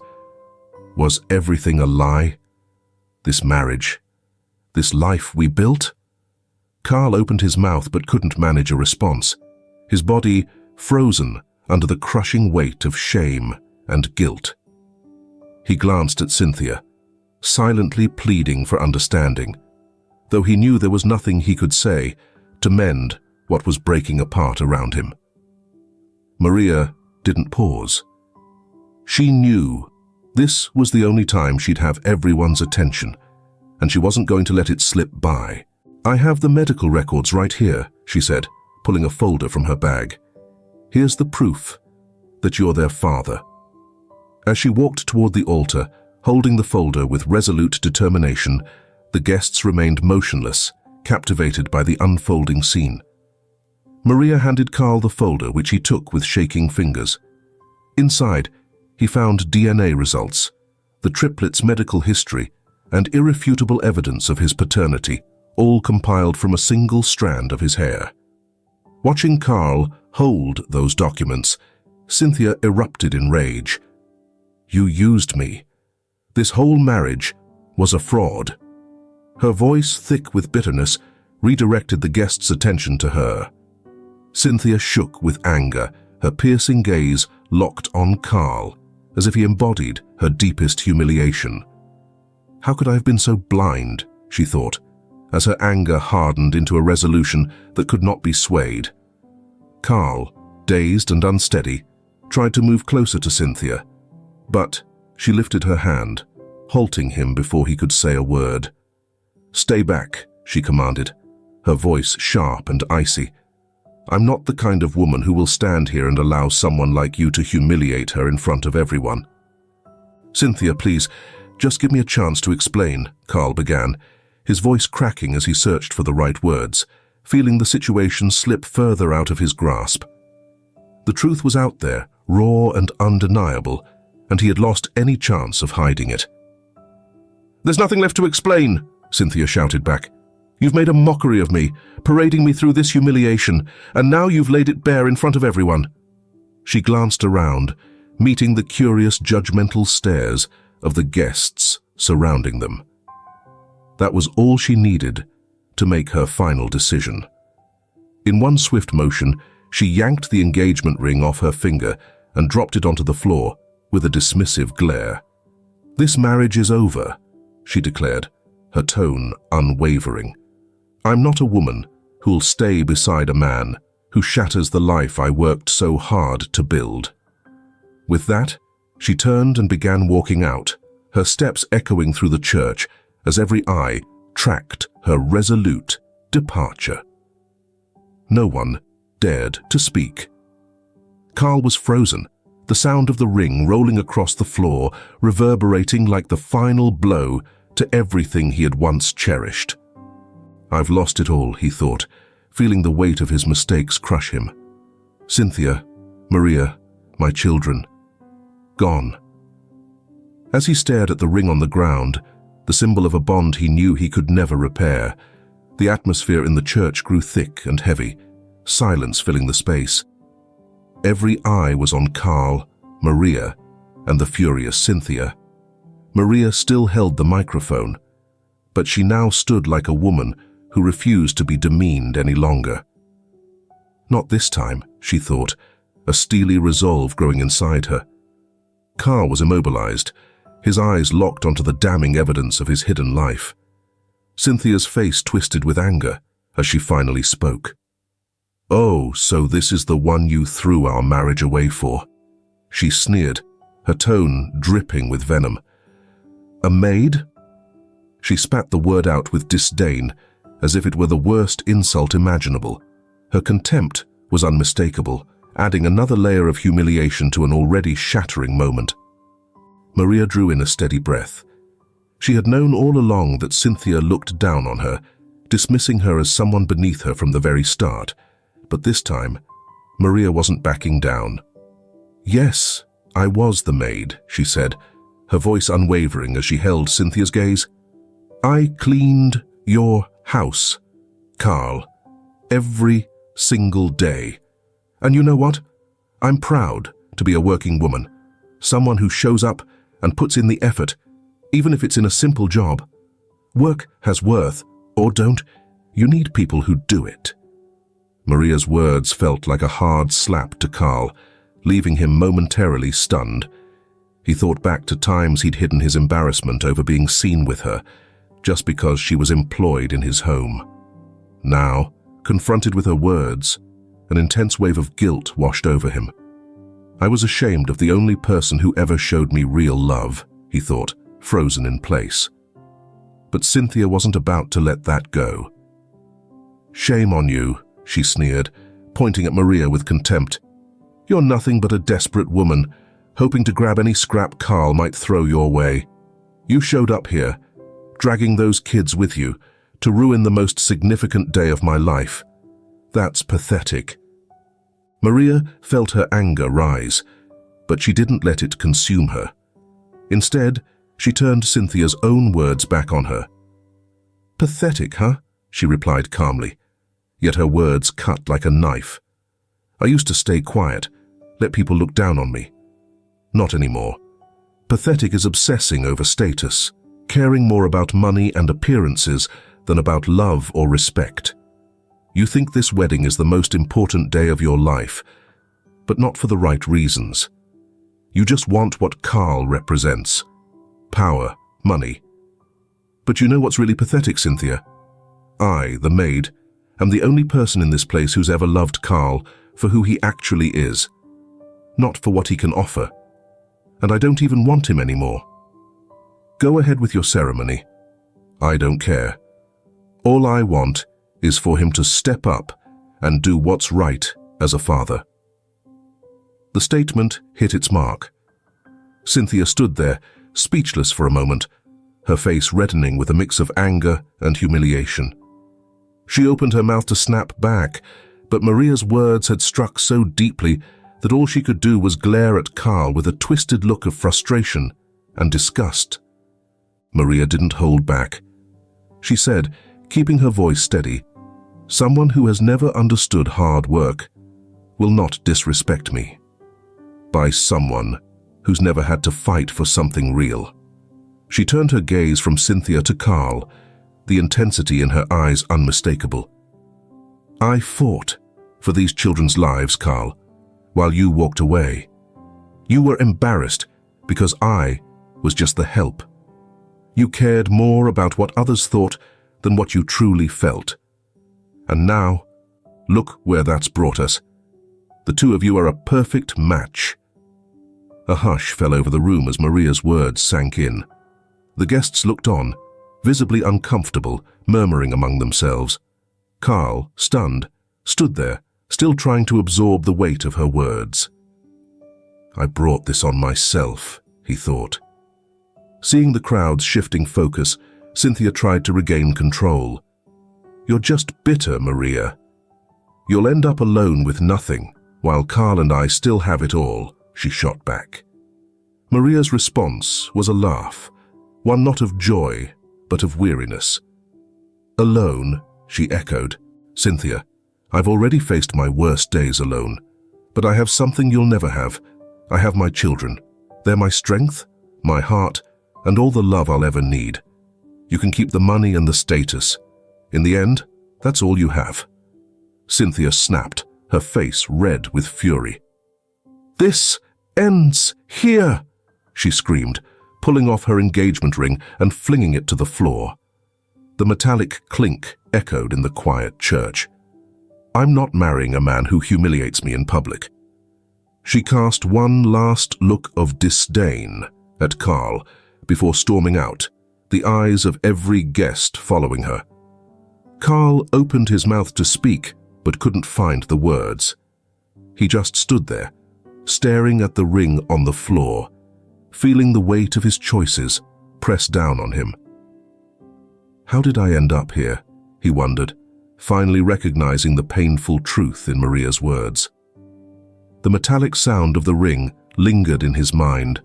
Was everything a lie? This marriage? This life we built? Carl opened his mouth but couldn't manage a response, his body frozen under the crushing weight of shame and guilt. He glanced at Cynthia, silently pleading for understanding, though he knew there was nothing he could say to mend what was breaking apart around him. Maria didn't pause. She knew this was the only time she'd have everyone's attention, and she wasn't going to let it slip by. "I have the medical records right here," she said, pulling a folder from her bag. "Here's the proof that you're their father." As she walked toward the altar, holding the folder with resolute determination, the guests remained motionless, captivated by the unfolding scene. Maria handed Carl the folder, which he took with shaking fingers. Inside, he found DNA results, the triplets' medical history, and irrefutable evidence of his paternity, all compiled from a single strand of his hair. Watching Carl hold those documents, Cynthia erupted in rage. "You used me. This whole marriage was a fraud." Her voice, thick with bitterness, redirected the guests' attention to her. Cynthia shook with anger, her piercing gaze locked on Carl, as if he embodied her deepest humiliation. How could I have been so blind, she thought, as her anger hardened into a resolution that could not be swayed. Carl, dazed and unsteady, tried to move closer to Cynthia, but she lifted her hand, halting him before he could say a word. "Stay back," she commanded, her voice sharp and icy. "I'm not the kind of woman who will stand here and allow someone like you to humiliate her in front of everyone." "Cynthia, please, just give me a chance to explain," Carl began, his voice cracking as he searched for the right words, feeling the situation slip further out of his grasp. The truth was out there, raw and undeniable, and he had lost any chance of hiding it. "There's nothing left to explain," Cynthia shouted back. "You've made a mockery of me, parading me through this humiliation, and now you've laid it bare in front of everyone." She glanced around, meeting the curious, judgmental stares of the guests surrounding them. That was all she needed to make her final decision. In one swift motion, she yanked the engagement ring off her finger and dropped it onto the floor with a dismissive glare. "This marriage is over," she declared, her tone unwavering. "I'm not a woman who'll stay beside a man who shatters the life I worked so hard to build." With that, she turned and began walking out, her steps echoing through the church as every eye tracked her resolute departure. No one dared to speak. Carl was frozen, the sound of the ring rolling across the floor, reverberating like the final blow to everything he had once cherished. "I've lost it all," he thought, feeling the weight of his mistakes crush him. "Cynthia, Maria, my children, gone." As he stared at the ring on the ground, the symbol of a bond he knew he could never repair, the atmosphere in the church grew thick and heavy, silence filling the space. Every eye was on Carl, Maria, and the furious Cynthia. Maria still held the microphone, but she now stood like a woman who refused to be demeaned any longer. Not this time, she thought, a steely resolve growing inside her. Carl was immobilized, his eyes locked onto the damning evidence of his hidden life. Cynthia's face twisted with anger as she finally spoke. "Oh, so this is the one you threw our marriage away for," she sneered, her tone dripping with venom. "A maid?" She spat the word out with disdain, as if it were the worst insult imaginable. Her contempt was unmistakable, adding another layer of humiliation to an already shattering moment. Maria drew in a steady breath. She had known all along that Cynthia looked down on her, dismissing her as someone beneath her from the very start. But this time, Maria wasn't backing down. "Yes, I was the maid," she said, her voice unwavering as she held Cynthia's gaze. "I cleaned your house, Carl, every single day. And you know what? I'm proud to be a working woman, someone who shows up and puts in the effort, even if it's in a simple job. Work has worth, or don't. You need people who do it." Maria's words felt like a hard slap to Carl, leaving him momentarily stunned. He thought back to times he'd hidden his embarrassment over being seen with her, just because she was employed in his home. Now, confronted with her words, an intense wave of guilt washed over him. "I was ashamed of the only person who ever showed me real love," he thought, frozen in place. But Cynthia wasn't about to let that go. "Shame on you," she sneered, pointing at Maria with contempt. "You're nothing but a desperate woman, hoping to grab any scrap Carl might throw your way. You showed up here, dragging those kids with you, to ruin the most significant day of my life. That's pathetic." Maria felt her anger rise, but she didn't let it consume her. Instead, she turned Cynthia's own words back on her. "Pathetic, huh?" she replied calmly, yet her words cut like a knife. "I used to stay quiet, let people look down on me. Not anymore. Pathetic is obsessing over status, caring more about money and appearances than about love or respect. You think this wedding is the most important day of your life, but not for the right reasons. You just want what Carl represents: power, money. But you know what's really pathetic, Cynthia? I, the maid, am the only person in this place who's ever loved Carl for who he actually is, not for what he can offer. And I don't even want him anymore. Go ahead with your ceremony. I don't care. All I want is for him to step up and do what's right as a father." The statement hit its mark. Cynthia stood there, speechless for a moment, her face reddening with a mix of anger and humiliation. She opened her mouth to snap back, but Maria's words had struck so deeply that all she could do was glare at Carl with a twisted look of frustration and disgust. Maria didn't hold back. She said, keeping her voice steady, "Someone who has never understood hard work will not disrespect me. By someone who's never had to fight for something real." She turned her gaze from Cynthia to Carl, the intensity in her eyes unmistakable. "I fought for these children's lives, Carl, while you walked away. You were embarrassed because I was just the help. You cared more about what others thought than what you truly felt. And now, look where that's brought us. The two of you are a perfect match." A hush fell over the room as Maria's words sank in. The guests looked on, visibly uncomfortable, murmuring among themselves. Carl, stunned, stood there, still trying to absorb the weight of her words. "I brought this on myself," he thought. Seeing the crowd's shifting focus, Cynthia tried to regain control. "You're just bitter, Maria. You'll end up alone with nothing, while Carl and I still have it all," she shot back. Maria's response was a laugh, one not of joy, but of weariness. "Alone," she echoed. "Cynthia, I've already faced my worst days alone, but I have something you'll never have. I have my children. They're my strength, my heart, and all the love I'll ever need. You can keep the money and the status. In the end, that's all you have." Cynthia snapped, her face red with fury. "This ends here," she screamed, pulling off her engagement ring and flinging it to the floor. The metallic clink echoed in the quiet church. "I'm not marrying a man who humiliates me in public." She cast one last look of disdain at Carl before storming out, the eyes of every guest following her. Carl opened his mouth to speak, but couldn't find the words. He just stood there, staring at the ring on the floor, feeling the weight of his choices press down on him. "How did I end up here?" he wondered, finally recognizing the painful truth in Maria's words. The metallic sound of the ring lingered in his mind,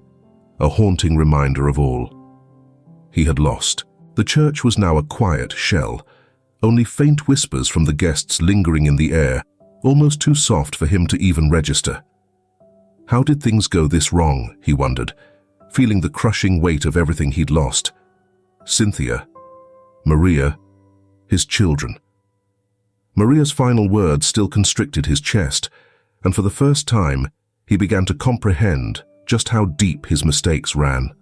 a haunting reminder of all. He had lost. The church was now a quiet shell, only faint whispers from the guests lingering in the air, almost too soft for him to even register. How did things go this wrong, he wondered, feeling the crushing weight of everything he'd lost. Cynthia, Maria, his children. Maria's final words still constricted his chest, and for the first time, he began to comprehend just how deep his mistakes ran.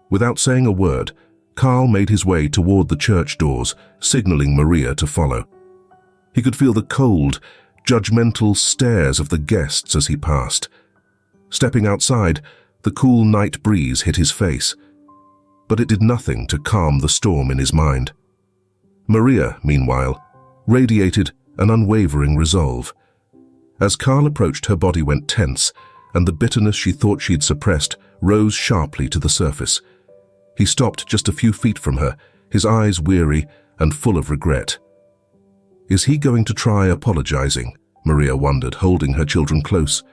Without saying a word, Carl made his way toward the church doors, signaling Maria to follow. He could feel the cold, judgmental stares of the guests as he passed. Stepping outside, the cool night breeze hit his face, but it did nothing to calm the storm in his mind. Maria, meanwhile, radiated an unwavering resolve. As Carl approached, her body went tense, and the bitterness she thought she'd suppressed rose sharply to the surface. He stopped just a few feet from her, his eyes weary and full of regret. Is he going to try apologizing? Maria wondered, holding her children close.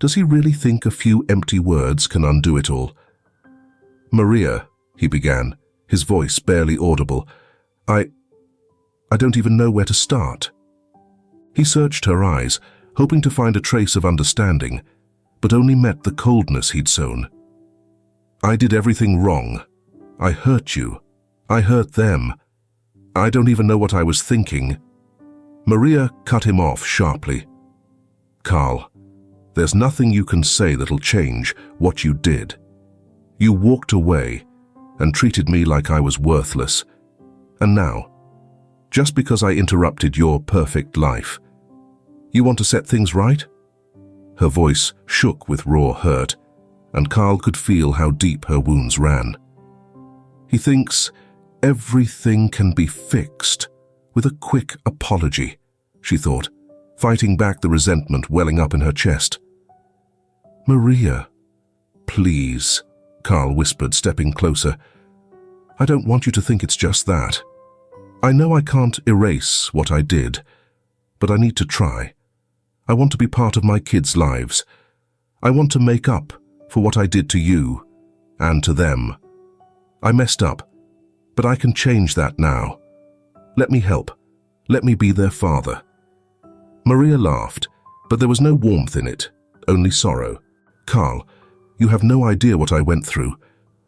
Does he really think a few empty words can undo it all? "Maria," he began, his voice barely audible, I don't even know where to start." He searched her eyes, hoping to find a trace of understanding, but only met the coldness he'd sown. "I did everything wrong. I hurt you. I hurt them. I don't even know what I was thinking." Maria cut him off sharply. "Carl, there's nothing you can say that'll change what you did. You walked away and treated me like I was worthless. And now, just because I interrupted your perfect life, you want to set things right?" Her voice shook with raw hurt, and Carl could feel how deep her wounds ran. He thinks everything can be fixed with a quick apology, she thought, fighting back the resentment welling up in her chest. "Maria, please," Carl whispered, stepping closer. "I don't want you to think it's just that. I know I can't erase what I did, but I need to try. I want to be part of my kids' lives. I want to make up for what I did to you and to them. I messed up, but I can change that now. Let me help. Let me be their father." Maria laughed, but there was no warmth in it, only sorrow. "Carl, you have no idea what I went through.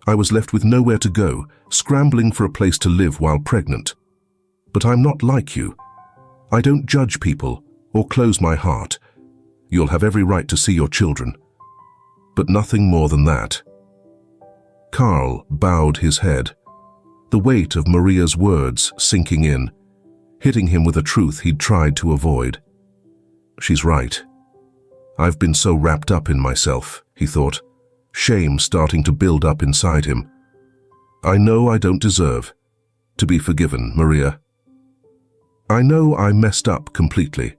I was left with nowhere to go, scrambling for a place to live while pregnant. But I'm not like you. I don't judge people or close my heart. You'll have every right to see your children, but nothing more than that." Carl bowed his head, the weight of Maria's words sinking in, hitting him with a truth he'd tried to avoid. She's right. I've been so wrapped up in myself, he thought, shame starting to build up inside him. I know I don't deserve to be forgiven, Maria. I know I messed up completely,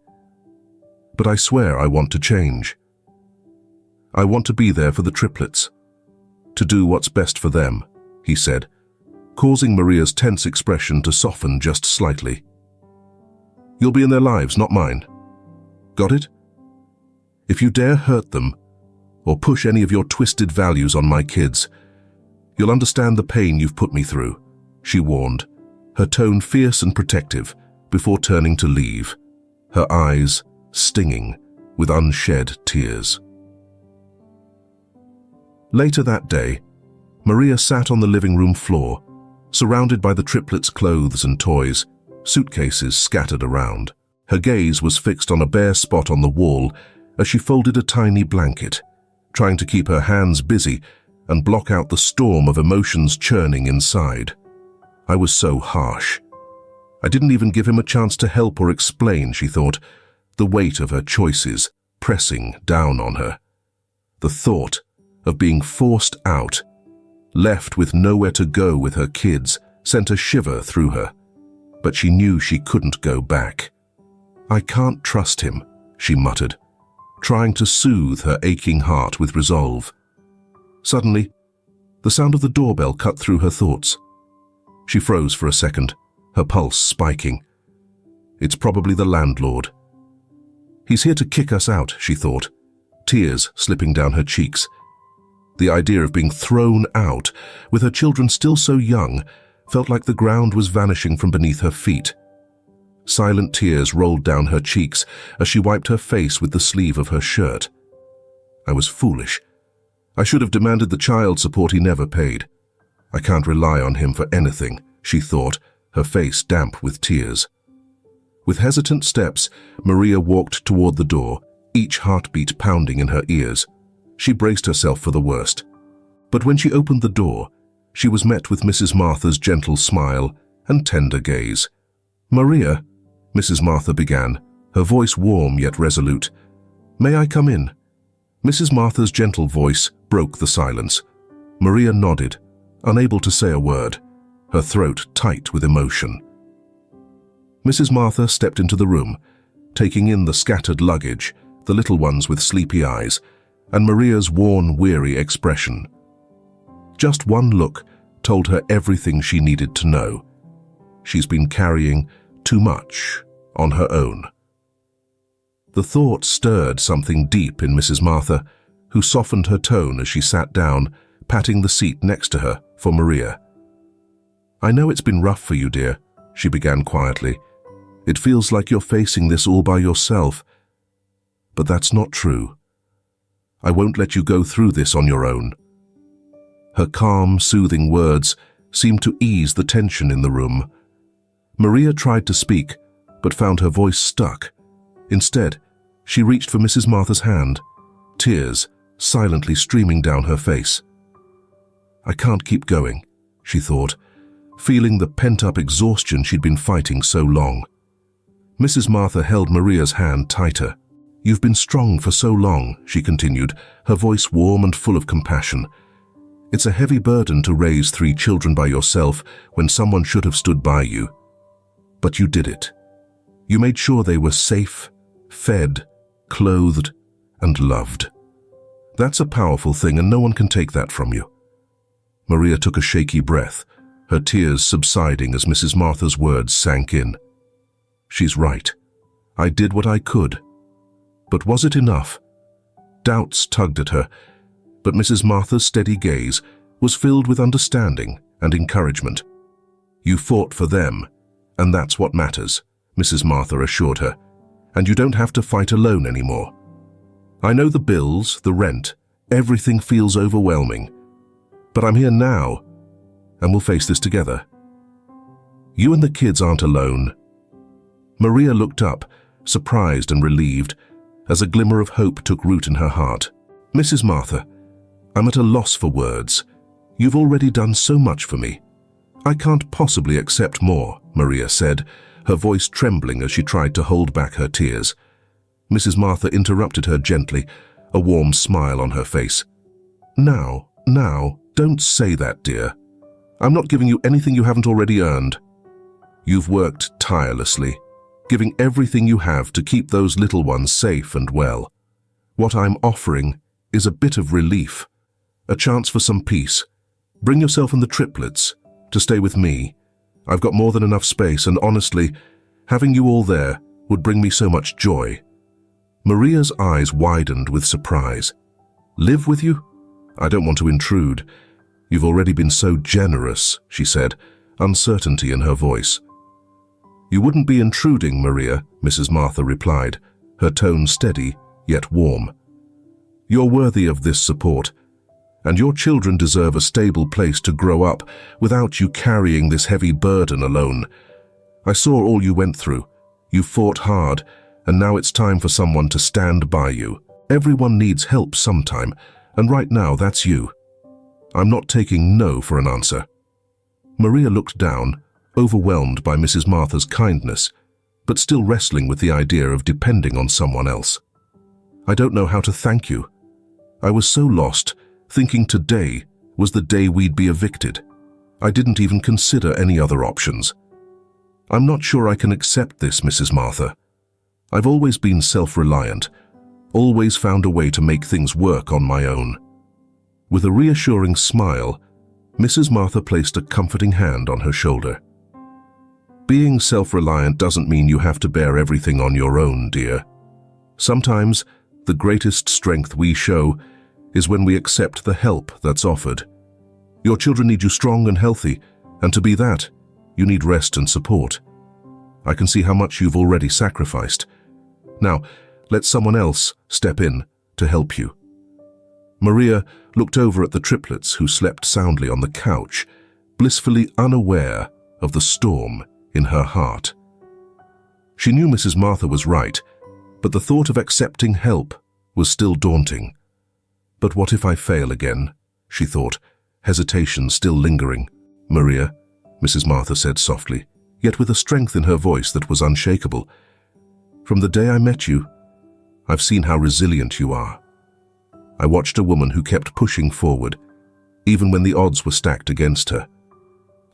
but I swear I want to change. I want to be there for the triplets, to do what's best for them, he said, causing Maria's tense expression to soften just slightly. You'll be in their lives, not mine. Got it? If you dare hurt them, or push any of your twisted values on my kids, you'll understand the pain you've put me through, she warned, her tone fierce and protective, before turning to leave. her eyes stinging with unshed tears. Later that day, Maria sat on the living room floor, surrounded by the triplets' clothes and toys, suitcases scattered around. Her gaze was fixed on a bare spot on the wall as she folded a tiny blanket, trying to keep her hands busy and block out the storm of emotions churning inside. I was so harsh. I didn't even give him a chance to help or explain, she thought, the weight of her choices pressing down on her. The thought of being forced out, left with nowhere to go with her kids, sent a shiver through her. But she knew she couldn't go back. I can't trust him, she muttered, trying to soothe her aching heart with resolve. Suddenly, the sound of the doorbell cut through her thoughts. She froze for a second, her pulse spiking. It's probably the landlord. He's here to kick us out, she thought, tears slipping down her cheeks. The idea of being thrown out, with her children still so young, felt like the ground was vanishing from beneath her feet. Silent tears rolled down her cheeks as she wiped her face with the sleeve of her shirt. I was foolish. I should have demanded the child support he never paid. I can't rely on him for anything, she thought, her face damp with tears. With hesitant steps, Maria walked toward the door, each heartbeat pounding in her ears. She braced herself for the worst. But when she opened the door, she was met with Mrs. Martha's gentle smile and tender gaze. "Maria," Mrs. Martha began, her voice warm yet resolute. "May I come in?" Mrs. Martha's gentle voice broke the silence. Maria nodded, unable to say a word, her throat tight with emotion. Mrs. Martha stepped into the room, taking in the scattered luggage, the little ones with sleepy eyes, and Maria's worn, weary expression. Just one look told her everything she needed to know. She's been carrying too much on her own. The thought stirred something deep in Mrs. Martha, who softened her tone as she sat down, patting the seat next to her for Maria. "I know it's been rough for you, dear," she began quietly. "It feels like you're facing this all by yourself. But that's not true. I won't let you go through this on your own." Her calm, soothing words seemed to ease the tension in the room. Maria tried to speak, but found her voice stuck. Instead, she reached for Mrs. Martha's hand, tears silently streaming down her face. "I can't keep going," she thought, feeling the pent-up exhaustion she'd been fighting so long. Mrs. Martha held Maria's hand tighter. "You've been strong for so long," she continued, her voice warm and full of compassion. "It's a heavy burden to raise 3 children by yourself when someone should have stood by you. But you did it. You made sure they were safe, fed, clothed, and loved. That's a powerful thing, and no one can take that from you." Maria took a shaky breath, her tears subsiding as Mrs. Martha's words sank in. "She's right. I did what I could. But was it enough?" Doubts tugged at her, but Mrs. Martha's steady gaze was filled with understanding and encouragement. "You fought for them, and that's what matters," Mrs. Martha assured her, "and you don't have to fight alone anymore. I know the bills, the rent, everything feels overwhelming, but I'm here now, and we'll face this together. You and the kids aren't alone." Maria looked up, surprised and relieved, as a glimmer of hope took root in her heart. "Mrs. Martha, I'm at a loss for words. You've already done so much for me. I can't possibly accept more," Maria said, her voice trembling as she tried to hold back her tears. Mrs. Martha interrupted her gently, a warm smile on her face. Now, don't say that, dear. I'm not giving you anything you haven't already earned. You've worked tirelessly, giving everything you have to keep those little ones safe and well. What I'm offering is a bit of relief, a chance for some peace. Bring yourself and the triplets to stay with me. I've got more than enough space, and honestly, having you all there would bring me so much joy." Maria's eyes widened with surprise. "Live with you? I don't want to intrude. You've already been so generous," she said, uncertainty in her voice. "You wouldn't be intruding, Maria," Mrs. Martha replied, her tone steady yet warm. "You're worthy of this support, and your children deserve a stable place to grow up without you carrying this heavy burden alone. I saw all you went through. You fought hard, and now it's time for someone to stand by you. Everyone needs help sometime, and right now that's you." I'm not taking no for an answer. Maria looked down, overwhelmed by Mrs. Martha's kindness, but still wrestling with the idea of depending on someone else. "I don't know how to thank you. I was so lost, thinking today was the day we'd be evicted. I didn't even consider any other options. I'm not sure I can accept this, Mrs. Martha. I've always been self-reliant, always found a way to make things work on my own." With a reassuring smile, Mrs. Martha placed a comforting hand on her shoulder. "Being self-reliant doesn't mean you have to bear everything on your own, dear. Sometimes the greatest strength we show is when we accept the help that's offered. Your children need you strong and healthy, and to be that, you need rest and support. I can see how much you've already sacrificed. Now, let someone else step in to help you." Maria looked over at the triplets who slept soundly on the couch, blissfully unaware of the storm in her heart. She knew Mrs. Martha was right, but the thought of accepting help was still daunting. "But what if I fail again?" she thought, hesitation still lingering. "Maria," Mrs. Martha said softly, yet with a strength in her voice that was unshakable, "from the day I met you, I've seen how resilient you are. I watched a woman who kept pushing forward, even when the odds were stacked against her.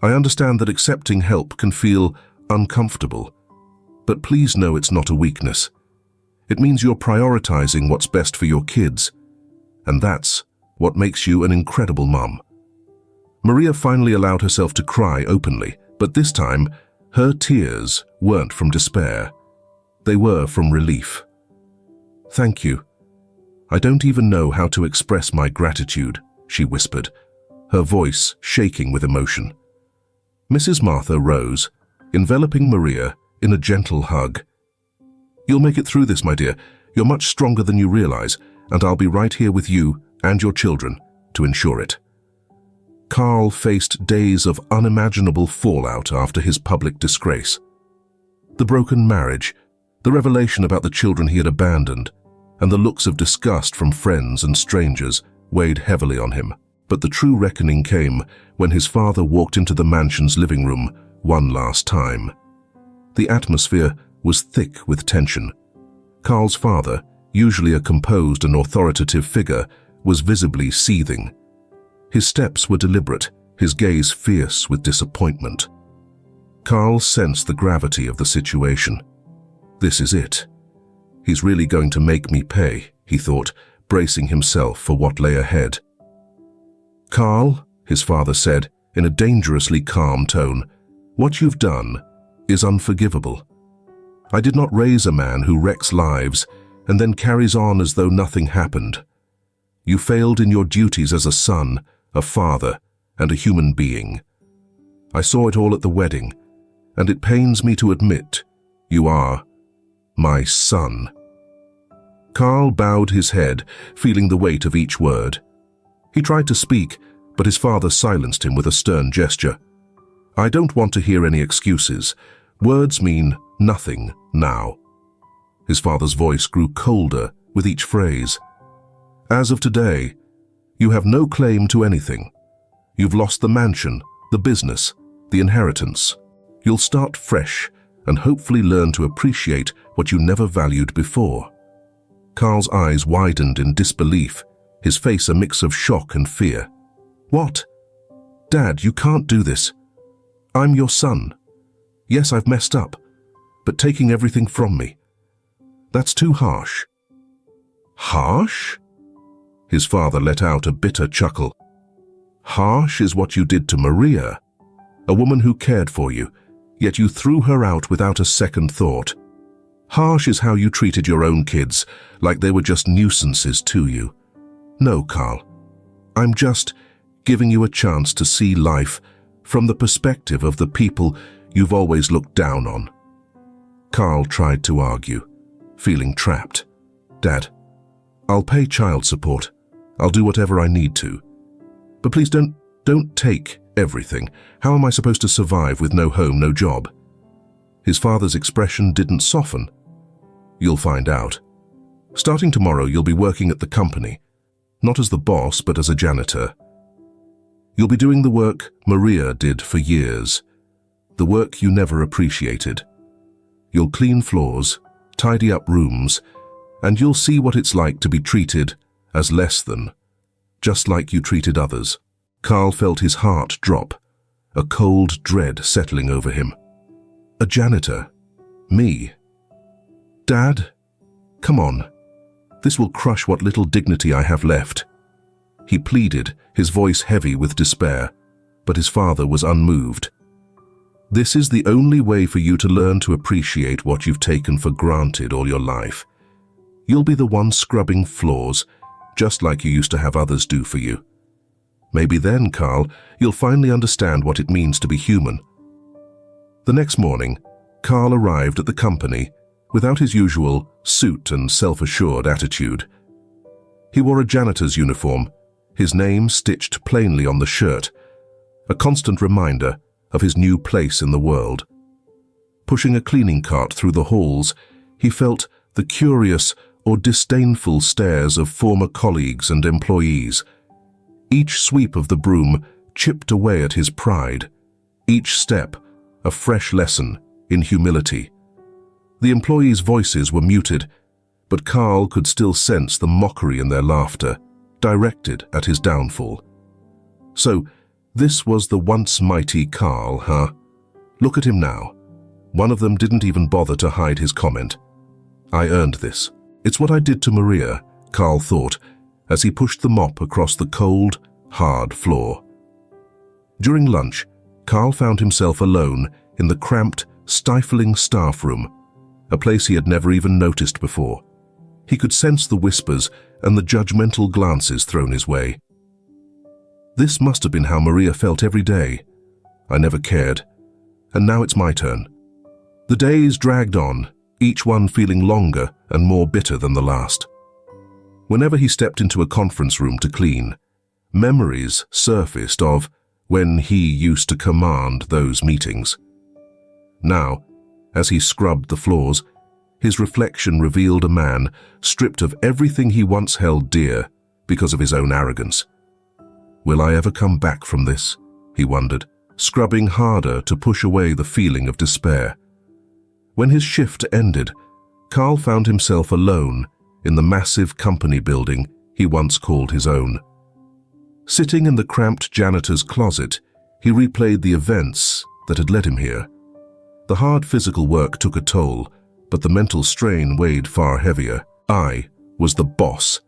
I understand that accepting help can feel uncomfortable, but please know it's not a weakness. It means you're prioritizing what's best for your kids, and that's what makes you an incredible mom." Maria finally allowed herself to cry openly, but this time, her tears weren't from despair. They were from relief. "Thank you. I don't even know how to express my gratitude," she whispered, her voice shaking with emotion. Mrs. Martha rose, enveloping Maria in a gentle hug. "You'll make it through this, my dear. You're much stronger than you realize, and I'll be right here with you and your children to ensure it." Carl faced days of unimaginable fallout after his public disgrace. The broken marriage, the revelation about the children he had abandoned, and the looks of disgust from friends and strangers weighed heavily on him. But the true reckoning came when his father walked into the mansion's living room one last time. The atmosphere was thick with tension. Carl's father, usually a composed and authoritative figure, was visibly seething. His steps were deliberate, his gaze fierce with disappointment. Carl sensed the gravity of the situation. This is it. He's really going to make me pay, he thought, bracing himself for what lay ahead. "Carl," his father said, in a dangerously calm tone, "what you've done is unforgivable. I did not raise a man who wrecks lives and then carries on as though nothing happened. You failed in your duties as a son, a father, and a human being. I saw it all at the wedding, and it pains me to admit you are my son." Carl bowed his head, feeling the weight of each word. He tried to speak, but his father silenced him with a stern gesture. "I don't want to hear any excuses. Words mean nothing now." His father's voice grew colder with each phrase. "As of today, you have no claim to anything. You've lost the mansion, the business, the inheritance. You'll start fresh and hopefully learn to appreciate what you never valued before." Carl's eyes widened in disbelief, his face a mix of shock and fear. "What? Dad, you can't do this. I'm your son. Yes, I've messed up, but taking everything from me, that's too harsh." "Harsh?" His father let out a bitter chuckle. "Harsh is what you did to Maria, a woman who cared for you, yet you threw her out without a second thought. Harsh is how you treated your own kids, like they were just nuisances to you. No, Carl, I'm just giving you a chance to see life from the perspective of the people you've always looked down on. Carl tried to argue, feeling trapped. "Dad, I'll pay child support. I'll do whatever I need to. But please don't take everything. How am I supposed to survive with no home, no job?" His father's expression didn't soften. "You'll find out. Starting tomorrow, you'll be working at the company, not as the boss, but as a janitor. You'll be doing the work Maria did for years, the work you never appreciated. You'll clean floors, tidy up rooms, and you'll see what it's like to be treated as less than, just like you treated others." Carl felt his heart drop, a cold dread settling over him. A janitor? Me? "Dad, come on. This will crush what little dignity I have left." He pleaded, his voice heavy with despair, but his father was unmoved. "This is the only way for you to learn to appreciate what you've taken for granted all your life. You'll be the one scrubbing floors, just like you used to have others do for you. Maybe then, Carl, you'll finally understand what it means to be human." The next morning, Carl arrived at the company without his usual suit and self-assured attitude. He wore a janitor's uniform, his name stitched plainly on the shirt, a constant reminder of his new place in the world. Pushing a cleaning cart through the halls, he felt the curious or disdainful stares of former colleagues and employees. Each sweep of the broom chipped away at his pride, each step a fresh lesson in humility. The employees' voices were muted, but Carl could still sense the mockery in their laughter, directed at his downfall. So, this was the once mighty Carl, huh? Look at him now. One of them didn't even bother to hide his comment. "I earned this. It's what I did to Maria," Carl thought, as he pushed the mop across the cold, hard floor. During lunch, Carl found himself alone in the cramped, stifling staff room, a place he had never even noticed before. He could sense the whispers and the judgmental glances thrown his way. This must have been how Maria felt every day. "I never cared. And now it's my turn." The days dragged on, each one feeling longer and more bitter than the last. Whenever he stepped into a conference room to clean, memories surfaced of when he used to command those meetings. Now, as he scrubbed the floors, his reflection revealed a man stripped of everything he once held dear because of his own arrogance. "Will I ever come back from this?" he wondered, scrubbing harder to push away the feeling of despair. When his shift ended, Carl found himself alone in the massive company building he once called his own. Sitting in the cramped janitor's closet, he replayed the events that had led him here. The hard physical work took a toll, but the mental strain weighed far heavier. I was the boss,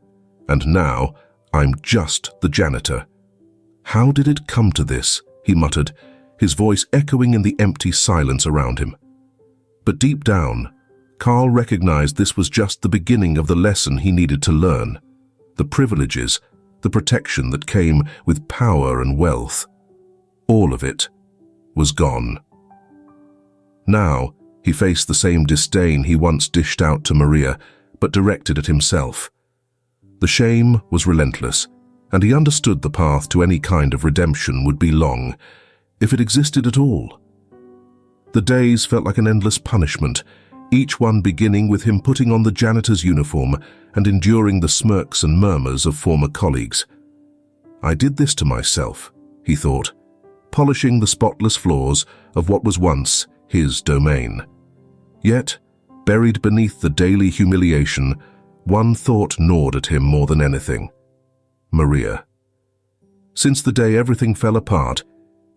and now I'm just the janitor. "How did it come to this?" he muttered, his voice echoing in the empty silence around him. But deep down, Carl recognized this was just the beginning of the lesson he needed to learn. The privileges, the protection that came with power and wealth, all of it was gone. Now, he faced the same disdain he once dished out to Maria, but directed at himself. The shame was relentless, and he understood the path to any kind of redemption would be long, if it existed at all. The days felt like an endless punishment, each one beginning with him putting on the janitor's uniform and enduring the smirks and murmurs of former colleagues. "I did this to myself," he thought, polishing the spotless floors of what was once his domain. Yet, buried beneath the daily humiliation, one thought gnawed at him more than anything: Maria. Since the day everything fell apart,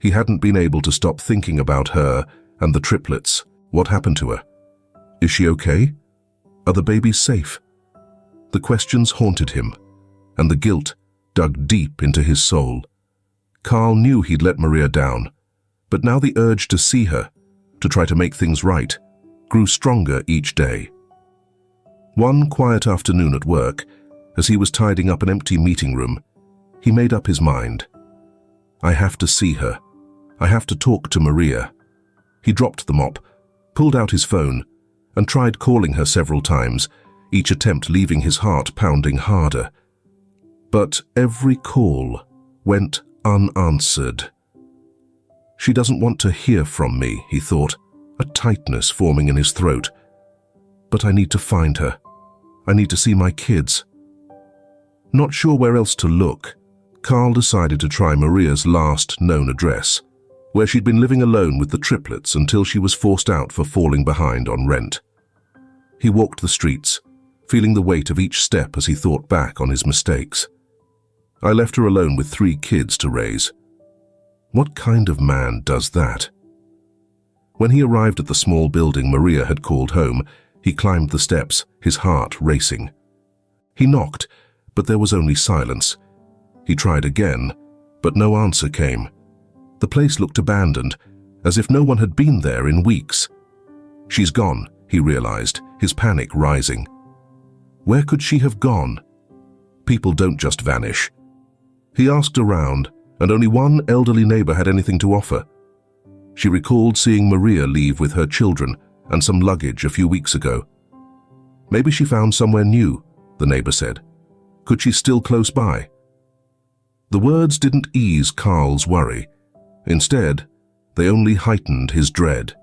he hadn't been able to stop thinking about her and the triplets. What happened to her? Is she okay? Are the babies safe? The questions haunted him, and the guilt dug deep into his soul. Carl knew he'd let Maria down, but now the urge to see her, to try to make things right, grew stronger each day. One quiet afternoon at work, as he was tidying up an empty meeting room, he made up his mind. "I have to see her. I have to talk to Maria." He dropped the mop, pulled out his phone, and tried calling her several times, each attempt leaving his heart pounding harder. But every call went unanswered. She doesn't want to hear from me, he thought, a tightness forming in his throat. But I need to find her. I need to see my kids. Not sure where else to look, Carl decided to try Maria's last known address, where she'd been living alone with the triplets until she was forced out for falling behind on rent. He walked the streets, feeling the weight of each step as he thought back on his mistakes. I left her alone with 3 kids to raise. What kind of man does that? When he arrived at the small building Maria had called home, he climbed the steps, his heart racing. He knocked, but there was only silence. He tried again, but no answer came. The place looked abandoned, as if no one had been there in weeks. She's gone, he realized, his panic rising. Where could she have gone? People don't just vanish. He asked around, and only one elderly neighbor had anything to offer. She recalled seeing Maria leave with her children and some luggage a few weeks ago. Maybe she found somewhere new, the neighbor said. Could she still close by? The words didn't ease Carl's worry. Instead, they only heightened his dread.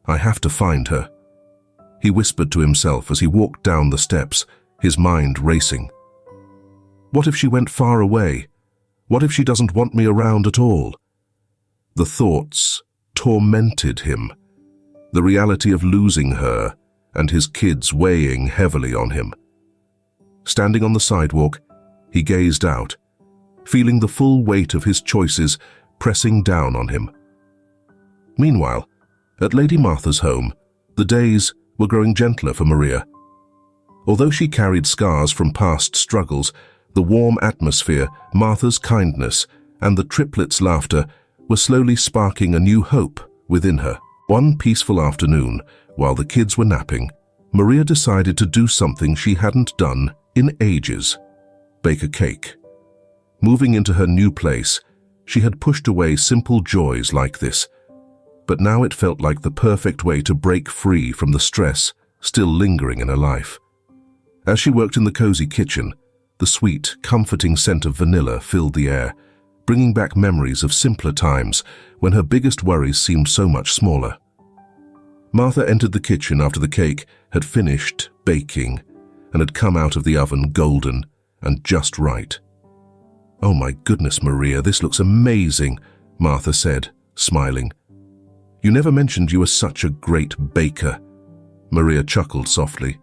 I have to find her, he whispered to himself as he walked down the steps, his mind racing. What if she went far away? What if she doesn't want me around at all? The thoughts tormented him, the reality of losing her and his kids weighing heavily on him. Standing on the sidewalk, he gazed out, feeling the full weight of his choices pressing down on him. Meanwhile, at Lady Martha's home, the days were growing gentler for Maria. Although she carried scars from past struggles, the warm atmosphere, Martha's kindness, and the triplets' laughter were slowly sparking a new hope within her. One peaceful afternoon, while the kids were napping, Maria decided to do something she hadn't done in ages: bake a cake. Moving into her new place, she had pushed away simple joys like this, but now it felt like the perfect way to break free from the stress still lingering in her life. As she worked in the cozy kitchen, the sweet, comforting scent of vanilla filled the air, bringing back memories of simpler times when her biggest worries seemed so much smaller. Martha entered the kitchen after the cake had finished baking and had come out of the oven golden and just right. "Oh my goodness, Maria, this looks amazing," Martha said, smiling. "You never mentioned you were such a great baker." Maria chuckled softly.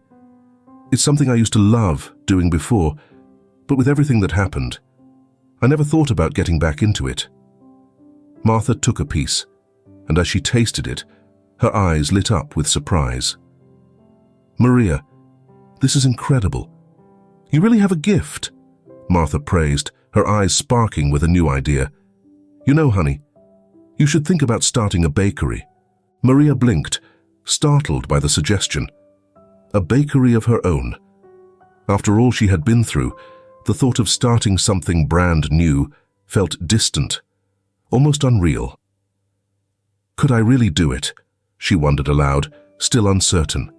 "It's something I used to love doing before, but with everything that happened, I never thought about getting back into it." Martha took a piece, and as she tasted it, her eyes lit up with surprise. "Maria, this is incredible. You really have a gift," Martha praised, her eyes sparking with a new idea. "You know, honey, you should think about starting a bakery." Maria blinked, startled by the suggestion. A bakery of her own. After all she had been through, the thought of starting something brand new felt distant, almost unreal. Could I really do it? She wondered aloud, still uncertain.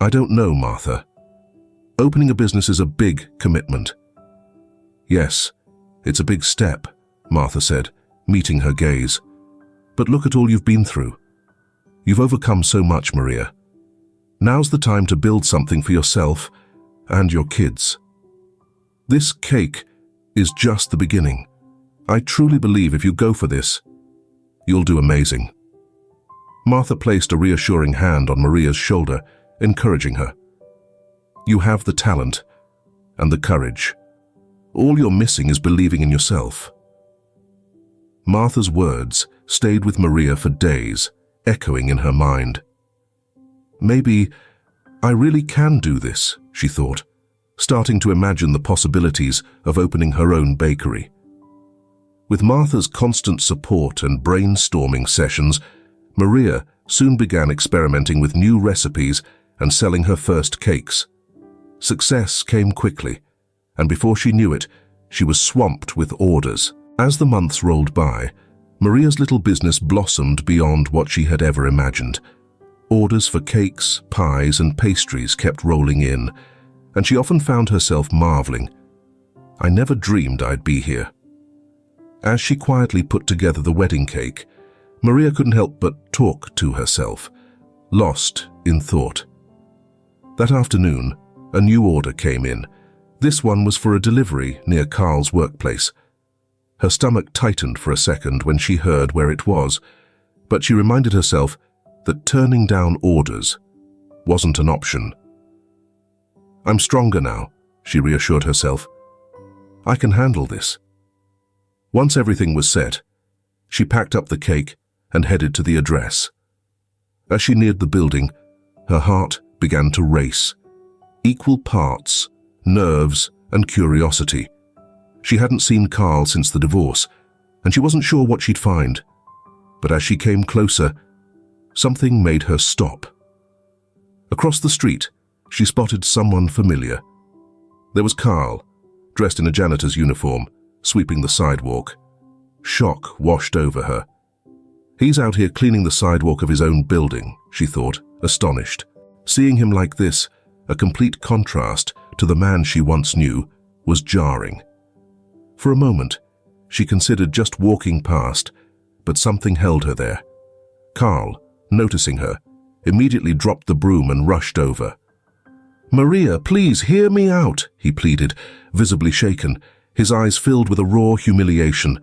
"I don't know, Martha. Opening a business is a big commitment." "Yes, it's a big step," Martha said, meeting her gaze. "But look at all you've been through. You've overcome so much, Maria. Now's the time to build something for yourself and your kids. This cake is just the beginning. I truly believe if you go for this, you'll do amazing." Martha placed a reassuring hand on Maria's shoulder, encouraging her. "You have the talent and the courage. All you're missing is believing in yourself." Martha's words stayed with Maria for days, echoing in her mind. Maybe I really can do this, she thought, starting to imagine the possibilities of opening her own bakery. With Martha's constant support and brainstorming sessions, Maria soon began experimenting with new recipes and selling her first cakes. Success came quickly, and before she knew it, she was swamped with orders. As the months rolled by, Maria's little business blossomed beyond what she had ever imagined. Orders for cakes, pies, and pastries kept rolling in, and she often found herself marveling. I never dreamed I'd be here. As she quietly put together the wedding cake, Maria couldn't help but talk to herself, lost in thought. That afternoon, a new order came in. This one was for a delivery near Carl's workplace. Her stomach tightened for a second when she heard where it was, but she reminded herself that turning down orders wasn't an option. "I'm stronger now," she reassured herself. "I can handle this." Once everything was set, she packed up the cake and headed to the address. As she neared the building, her heart began to race. Equal parts, nerves and curiosity. She hadn't seen Carl since the divorce, and she wasn't sure what she'd find. But as she came closer, something made her stop. Across the street, she spotted someone familiar. There was Carl, dressed in a janitor's uniform, sweeping the sidewalk. Shock washed over her. He's out here cleaning the sidewalk of his own building, she thought, astonished. Seeing him like this, a complete contrast to the man she once knew, was jarring. For a moment, she considered just walking past, but something held her there. Carl, noticing her, immediately dropped the broom and rushed over. "Maria, please hear me out," he pleaded, visibly shaken, his eyes filled with a raw humiliation.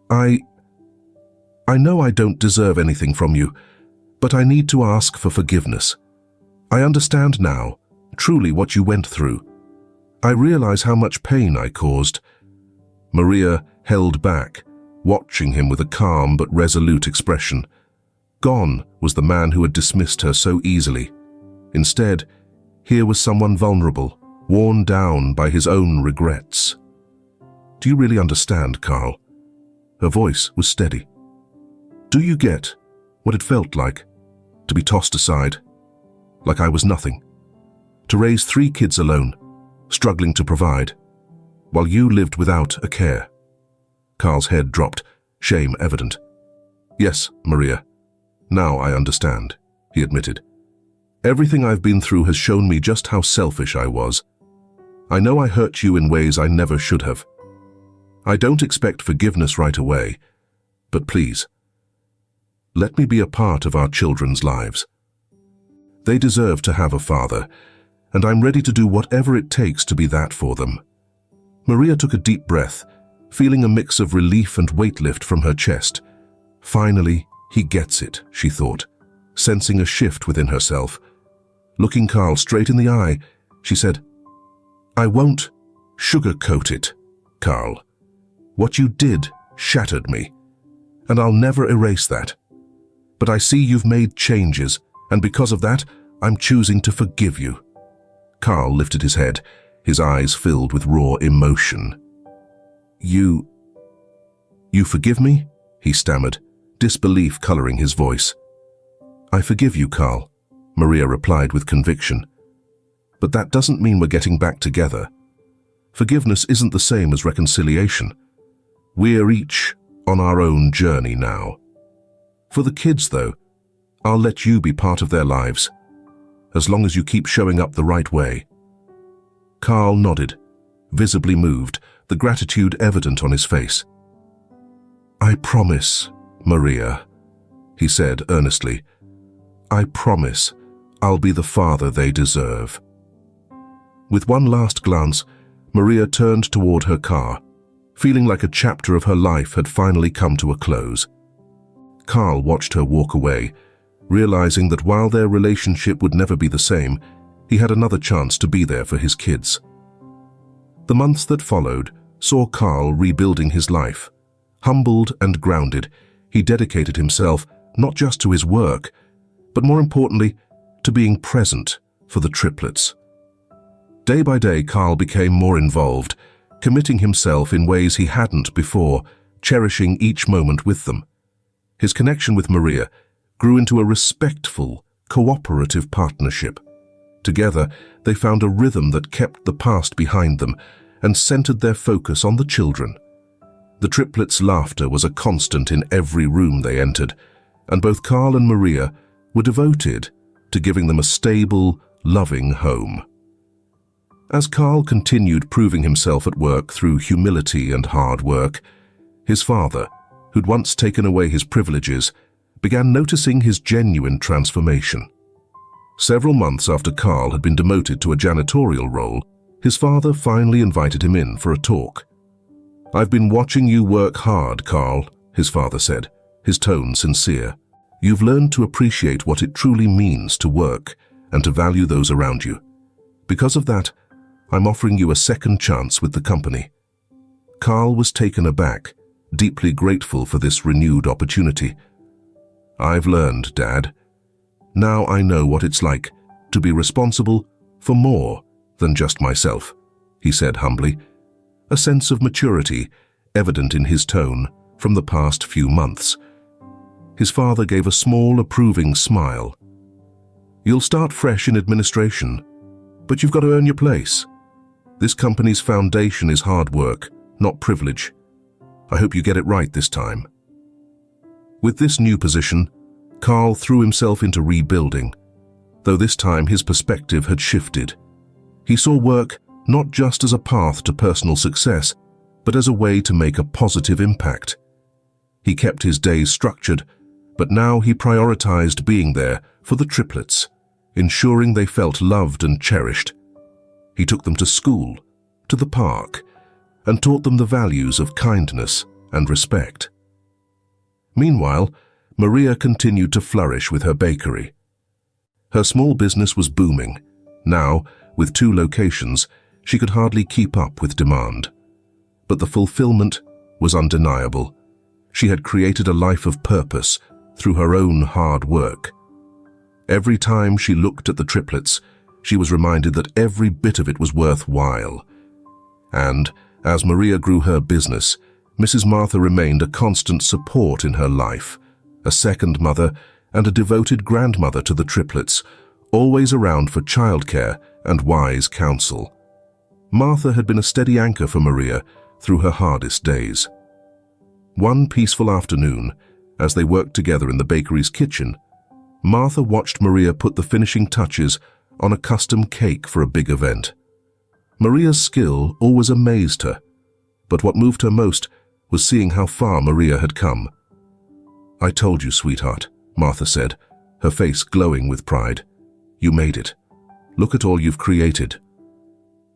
I know I don't deserve anything from you, but I need to ask for forgiveness. I understand now, truly, what you went through. I realize how much pain I caused." Maria held back, watching him with a calm but resolute expression. Gone was the man who had dismissed her so easily. Instead, here was someone vulnerable, worn down by his own regrets. "Do you really understand, Carl?" Her voice was steady. "Do you get what it felt like to be tossed aside, like I was nothing? To raise 3 kids alone, struggling to provide, while you lived without a care?" Carl's head dropped, shame evident. "Yes, Maria. Now I understand," he admitted. "Everything I've been through has shown me just how selfish I was. I know I hurt you in ways I never should have. I don't expect forgiveness right away, but please, let me be a part of our children's lives. They deserve to have a father, and I'm ready to do whatever it takes to be that for them." Maria took a deep breath, feeling a mix of relief and weight lift from her chest. Finally, he gets it, she thought, sensing a shift within herself. Looking Carl straight in the eye, she said, "I won't sugarcoat it, Carl. What you did shattered me, and I'll never erase that. But I see you've made changes, and because of that, I'm choosing to forgive you." Carl lifted his head, his eyes filled with raw emotion. You forgive me?" he stammered, disbelief coloring his voice. "I forgive you, Carl," Maria replied with conviction. "But that doesn't mean we're getting back together. Forgiveness isn't the same as reconciliation. We're each on our own journey now. For the kids, though, I'll let you be part of their lives, as long as you keep showing up the right way." Carl nodded, visibly moved, the gratitude evident on his face. "I promise, Maria," he said earnestly. "I promise I'll be the father they deserve." With one last glance, Maria turned toward her car, feeling like a chapter of her life had finally come to a close. Carl watched her walk away, realizing that while their relationship would never be the same, he had another chance to be there for his kids. The months that followed saw Carl rebuilding his life. Humbled and grounded, he dedicated himself not just to his work, but more importantly, to being present for the triplets. Day by day, Carl became more involved, committing himself in ways he hadn't before, cherishing each moment with them. His connection with Maria grew into a respectful, cooperative partnership. Together, they found a rhythm that kept the past behind them and centered their focus on the children. The triplets' laughter was a constant in every room they entered, and both Carl and Maria were devoted to giving them a stable, loving home. As Carl continued proving himself at work through humility and hard work, his father, who'd once taken away his privileges, began noticing his genuine transformation. Several months after Carl had been demoted to a janitorial role, his father finally invited him in for a talk. "I've been watching you work hard, Carl," his father said, his tone sincere. "You've learned to appreciate what it truly means to work and to value those around you. Because of that, I'm offering you a second chance with the company." Carl was taken aback, deeply grateful for this renewed opportunity. "I've learned, Dad. Now I know what it's like to be responsible for more than just myself," he said humbly, a sense of maturity evident in his tone from the past few months. His father gave a small, approving smile. "You'll start fresh in administration, but you've got to earn your place. This company's foundation is hard work, not privilege. I hope you get it right this time." With this new position, Carl threw himself into rebuilding, though this time his perspective had shifted. He saw work not just as a path to personal success, but as a way to make a positive impact. He kept his days structured, but now he prioritized being there for the triplets, ensuring they felt loved and cherished. He took them to school, to the park, and taught them the values of kindness and respect. Meanwhile, Maria continued to flourish with her bakery. Her small business was booming. Now, with 2 locations, she could hardly keep up with demand. But the fulfillment was undeniable. She had created a life of purpose through her own hard work. Every time she looked at the triplets, she was reminded that every bit of it was worthwhile. And, as Maria grew her business, Mrs. Martha remained a constant support in her life, a second mother and a devoted grandmother to the triplets, always around for childcare and wise counsel. Martha had been a steady anchor for Maria through her hardest days. One peaceful afternoon, as they worked together in the bakery's kitchen, Martha watched Maria put the finishing touches on a custom cake for a big event. Maria's skill always amazed her, but what moved her most was seeing how far Maria had come. "I told you, sweetheart," Martha said, her face glowing with pride. "You made it. Look at all you've created.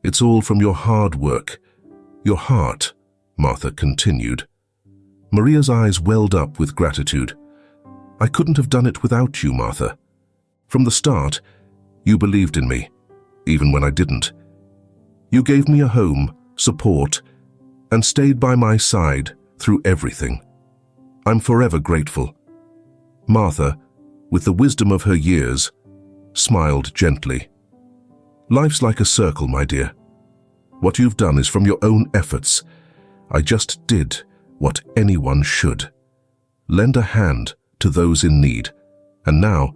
It's all from your hard work, your heart," Martha continued. Maria's eyes welled up with gratitude. "I couldn't have done it without you, Martha. From the start, you believed in me, even when I didn't. You gave me a home, support, and stayed by my side through everything. I'm forever grateful." Martha, with the wisdom of her years, smiled gently. "Life's like a circle, my dear. What you've done is from your own efforts. I just did what anyone should. Lend a hand to those in need. And now,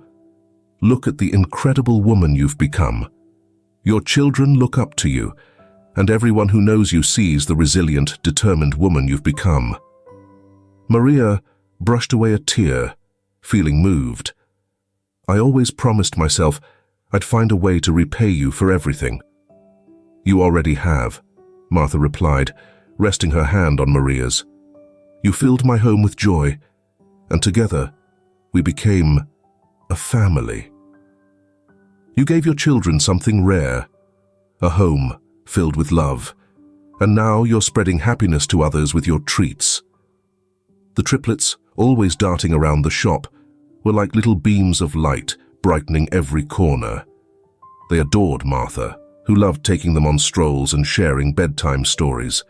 look at the incredible woman you've become. Your children look up to you, and everyone who knows you sees the resilient, determined woman you've become." Maria brushed away a tear, feeling moved. "I always promised myself I'd find a way to repay you for everything." "You already have," Martha replied, resting her hand on Maria's. "You filled my home with joy, and together we became a family. You gave your children something rare, a home filled with love, and now you're spreading happiness to others with your treats." The triplets, always darting around the shop, were like little beams of light brightening every corner. They adored Martha, who loved taking them on strolls and sharing bedtime stories.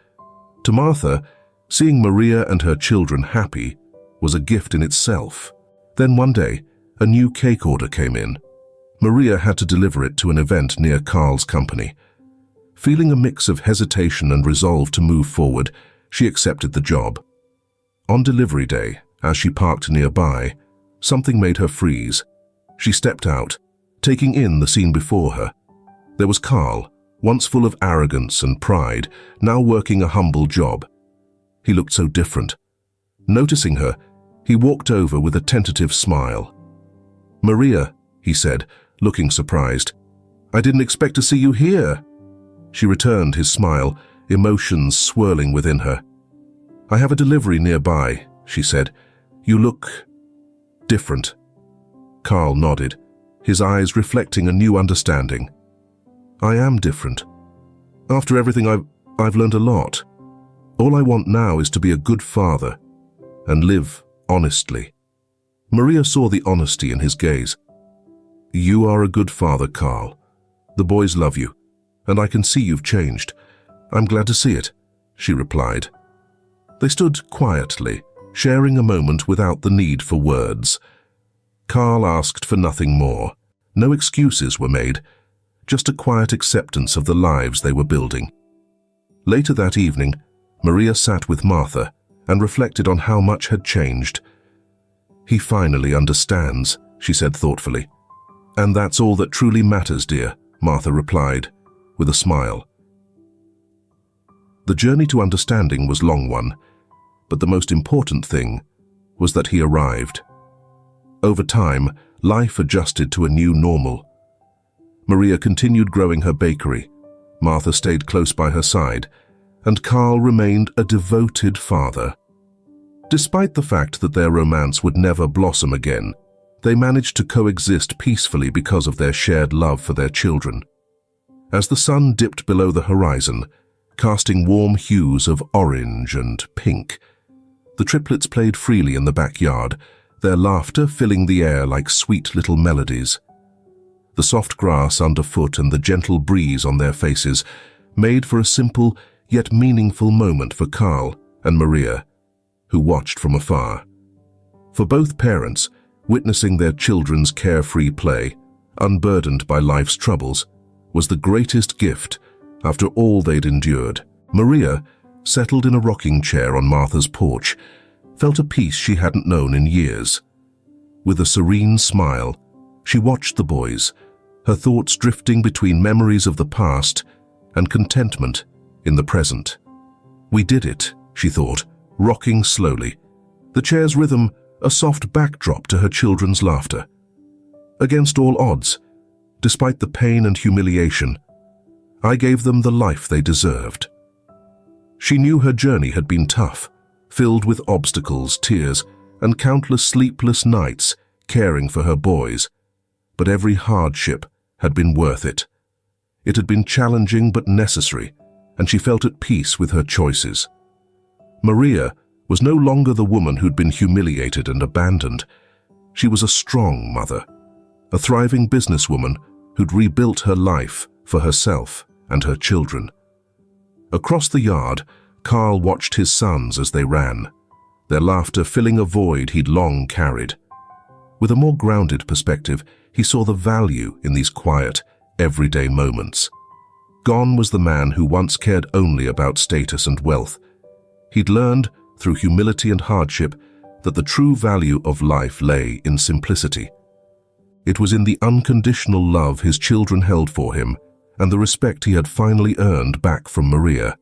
To Martha, seeing Maria and her children happy was a gift in itself. Then one day, a new cake order came in. Maria had to deliver it to an event near Carl's company. Feeling a mix of hesitation and resolve to move forward, she accepted the job. On delivery day, as she parked nearby, something made her freeze. She stepped out, taking in the scene before her. There was Carl, once full of arrogance and pride, now working a humble job. He looked so different. Noticing her, he walked over with a tentative smile. "Maria," he said, looking surprised. "I didn't expect to see you here." She returned his smile, emotions swirling within her. "I have a delivery nearby," she said. "You look different." Carl nodded, his eyes reflecting a new understanding. "I am different. After everything I've learned a lot. All I want now is to be a good father and live honestly." Maria saw the honesty in his gaze. "You are a good father, Carl. The boys love you, and I can see you've changed. I'm glad to see it," she replied. They stood quietly, sharing a moment without the need for words. Carl asked for nothing more. No excuses were made, just a quiet acceptance of the lives they were building. Later that evening, Maria sat with Martha and reflected on how much had changed. "He finally understands," she said thoughtfully. "And that's all that truly matters, dear," Martha replied, with a smile. The journey to understanding was a long one, but the most important thing was that he arrived. Over time, life adjusted to a new normal. Maria continued growing her bakery, Martha stayed close by her side, and Carl remained a devoted father. Despite the fact that their romance would never blossom again, they managed to coexist peacefully because of their shared love for their children. As the sun dipped below the horizon, casting warm hues of orange and pink, the triplets played freely in the backyard, their laughter filling the air like sweet little melodies. The soft grass underfoot and the gentle breeze on their faces made for a simple yet meaningful moment for Carl and Maria, who watched from afar. For both parents, witnessing their children's carefree play, unburdened by life's troubles, was the greatest gift after all they'd endured. Maria, settled in a rocking chair on Martha's porch, felt a peace she hadn't known in years. With a serene smile, she watched the boys, her thoughts drifting between memories of the past and contentment in the present. "We did it," she thought, rocking slowly, the chair's rhythm a soft backdrop to her children's laughter. Against all odds, despite the pain and humiliation, I gave them the life they deserved. She knew her journey had been tough, filled with obstacles, tears, and countless sleepless nights caring for her boys, but every hardship had been worth it. It had been challenging but necessary, and she felt at peace with her choices. Maria was no longer the woman who'd been humiliated and abandoned. She was a strong mother, a thriving businesswoman who'd rebuilt her life for herself and her children. Across the yard, Carl watched his sons as they ran, their laughter filling a void he'd long carried. With a more grounded perspective, he saw the value in these quiet, everyday moments. Gone was the man who once cared only about status and wealth. He'd learned, through humility and hardship, that the true value of life lay in simplicity. It was in the unconditional love his children held for him and the respect he had finally earned back from Maria.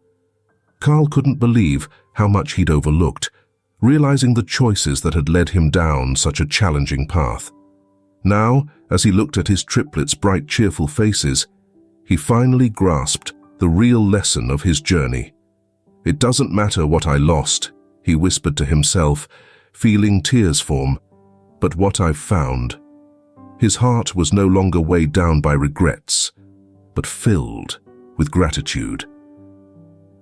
Carl couldn't believe how much he'd overlooked, realizing the choices that had led him down such a challenging path. Now, as he looked at his triplets' bright, cheerful faces, he finally grasped the real lesson of his journey. "It doesn't matter what I lost," he whispered to himself, feeling tears form, "but what I've found." His heart was no longer weighed down by regrets, but filled with gratitude.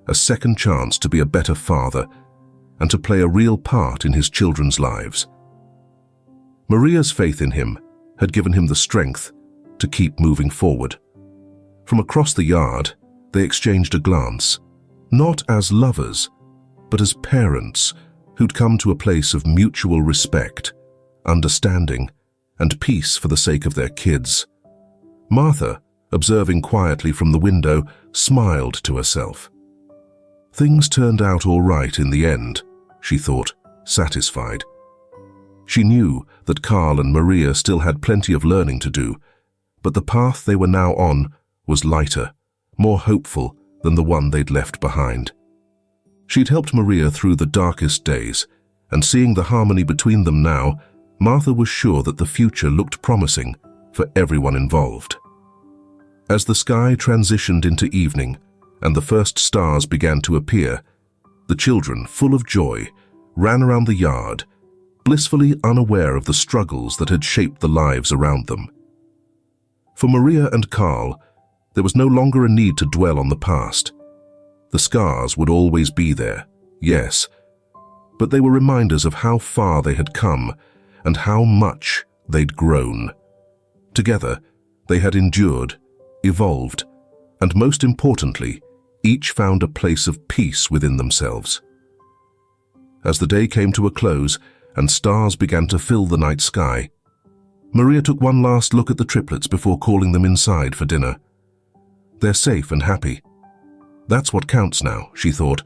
A second chance to be a better father and to play a real part in his children's lives. Maria's faith in him had given him the strength to keep moving forward. From across the yard, they exchanged a glance, not as lovers, but as parents who'd come to a place of mutual respect, understanding, and peace for the sake of their kids. Martha, observing quietly from the window, smiled to herself. Things turned out all right in the end, she thought, satisfied. She knew that Carl and Maria still had plenty of learning to do, but the path they were now on was lighter, more hopeful than the one they'd left behind. She'd helped Maria through the darkest days, and seeing the harmony between them now, Martha was sure that the future looked promising for everyone involved. As the sky transitioned into evening and the first stars began to appear, the children, full of joy, ran around the yard, blissfully unaware of the struggles that had shaped the lives around them. For Maria and Carl, there was no longer a need to dwell on the past. The scars would always be there, yes, but they were reminders of how far they had come and how much they'd grown. Together, they had endured, evolved, and most importantly, each found a place of peace within themselves. As the day came to a close and stars began to fill the night sky, Maria took one last look at the triplets before calling them inside for dinner. They're safe and happy. That's what counts now, she thought,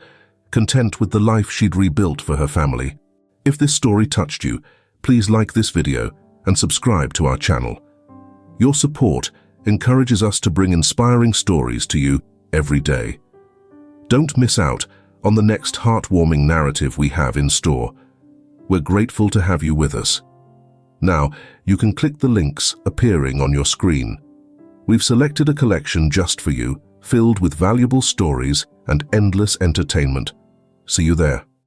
content with the life she'd rebuilt for her family. If this story touched you, please like this video and subscribe to our channel. Your support encourages us to bring inspiring stories to you every day. Don't miss out on the next heartwarming narrative we have in store. We're grateful to have you with us. Now, you can click the links appearing on your screen. We've selected a collection just for you, filled with valuable stories and endless entertainment. See you there.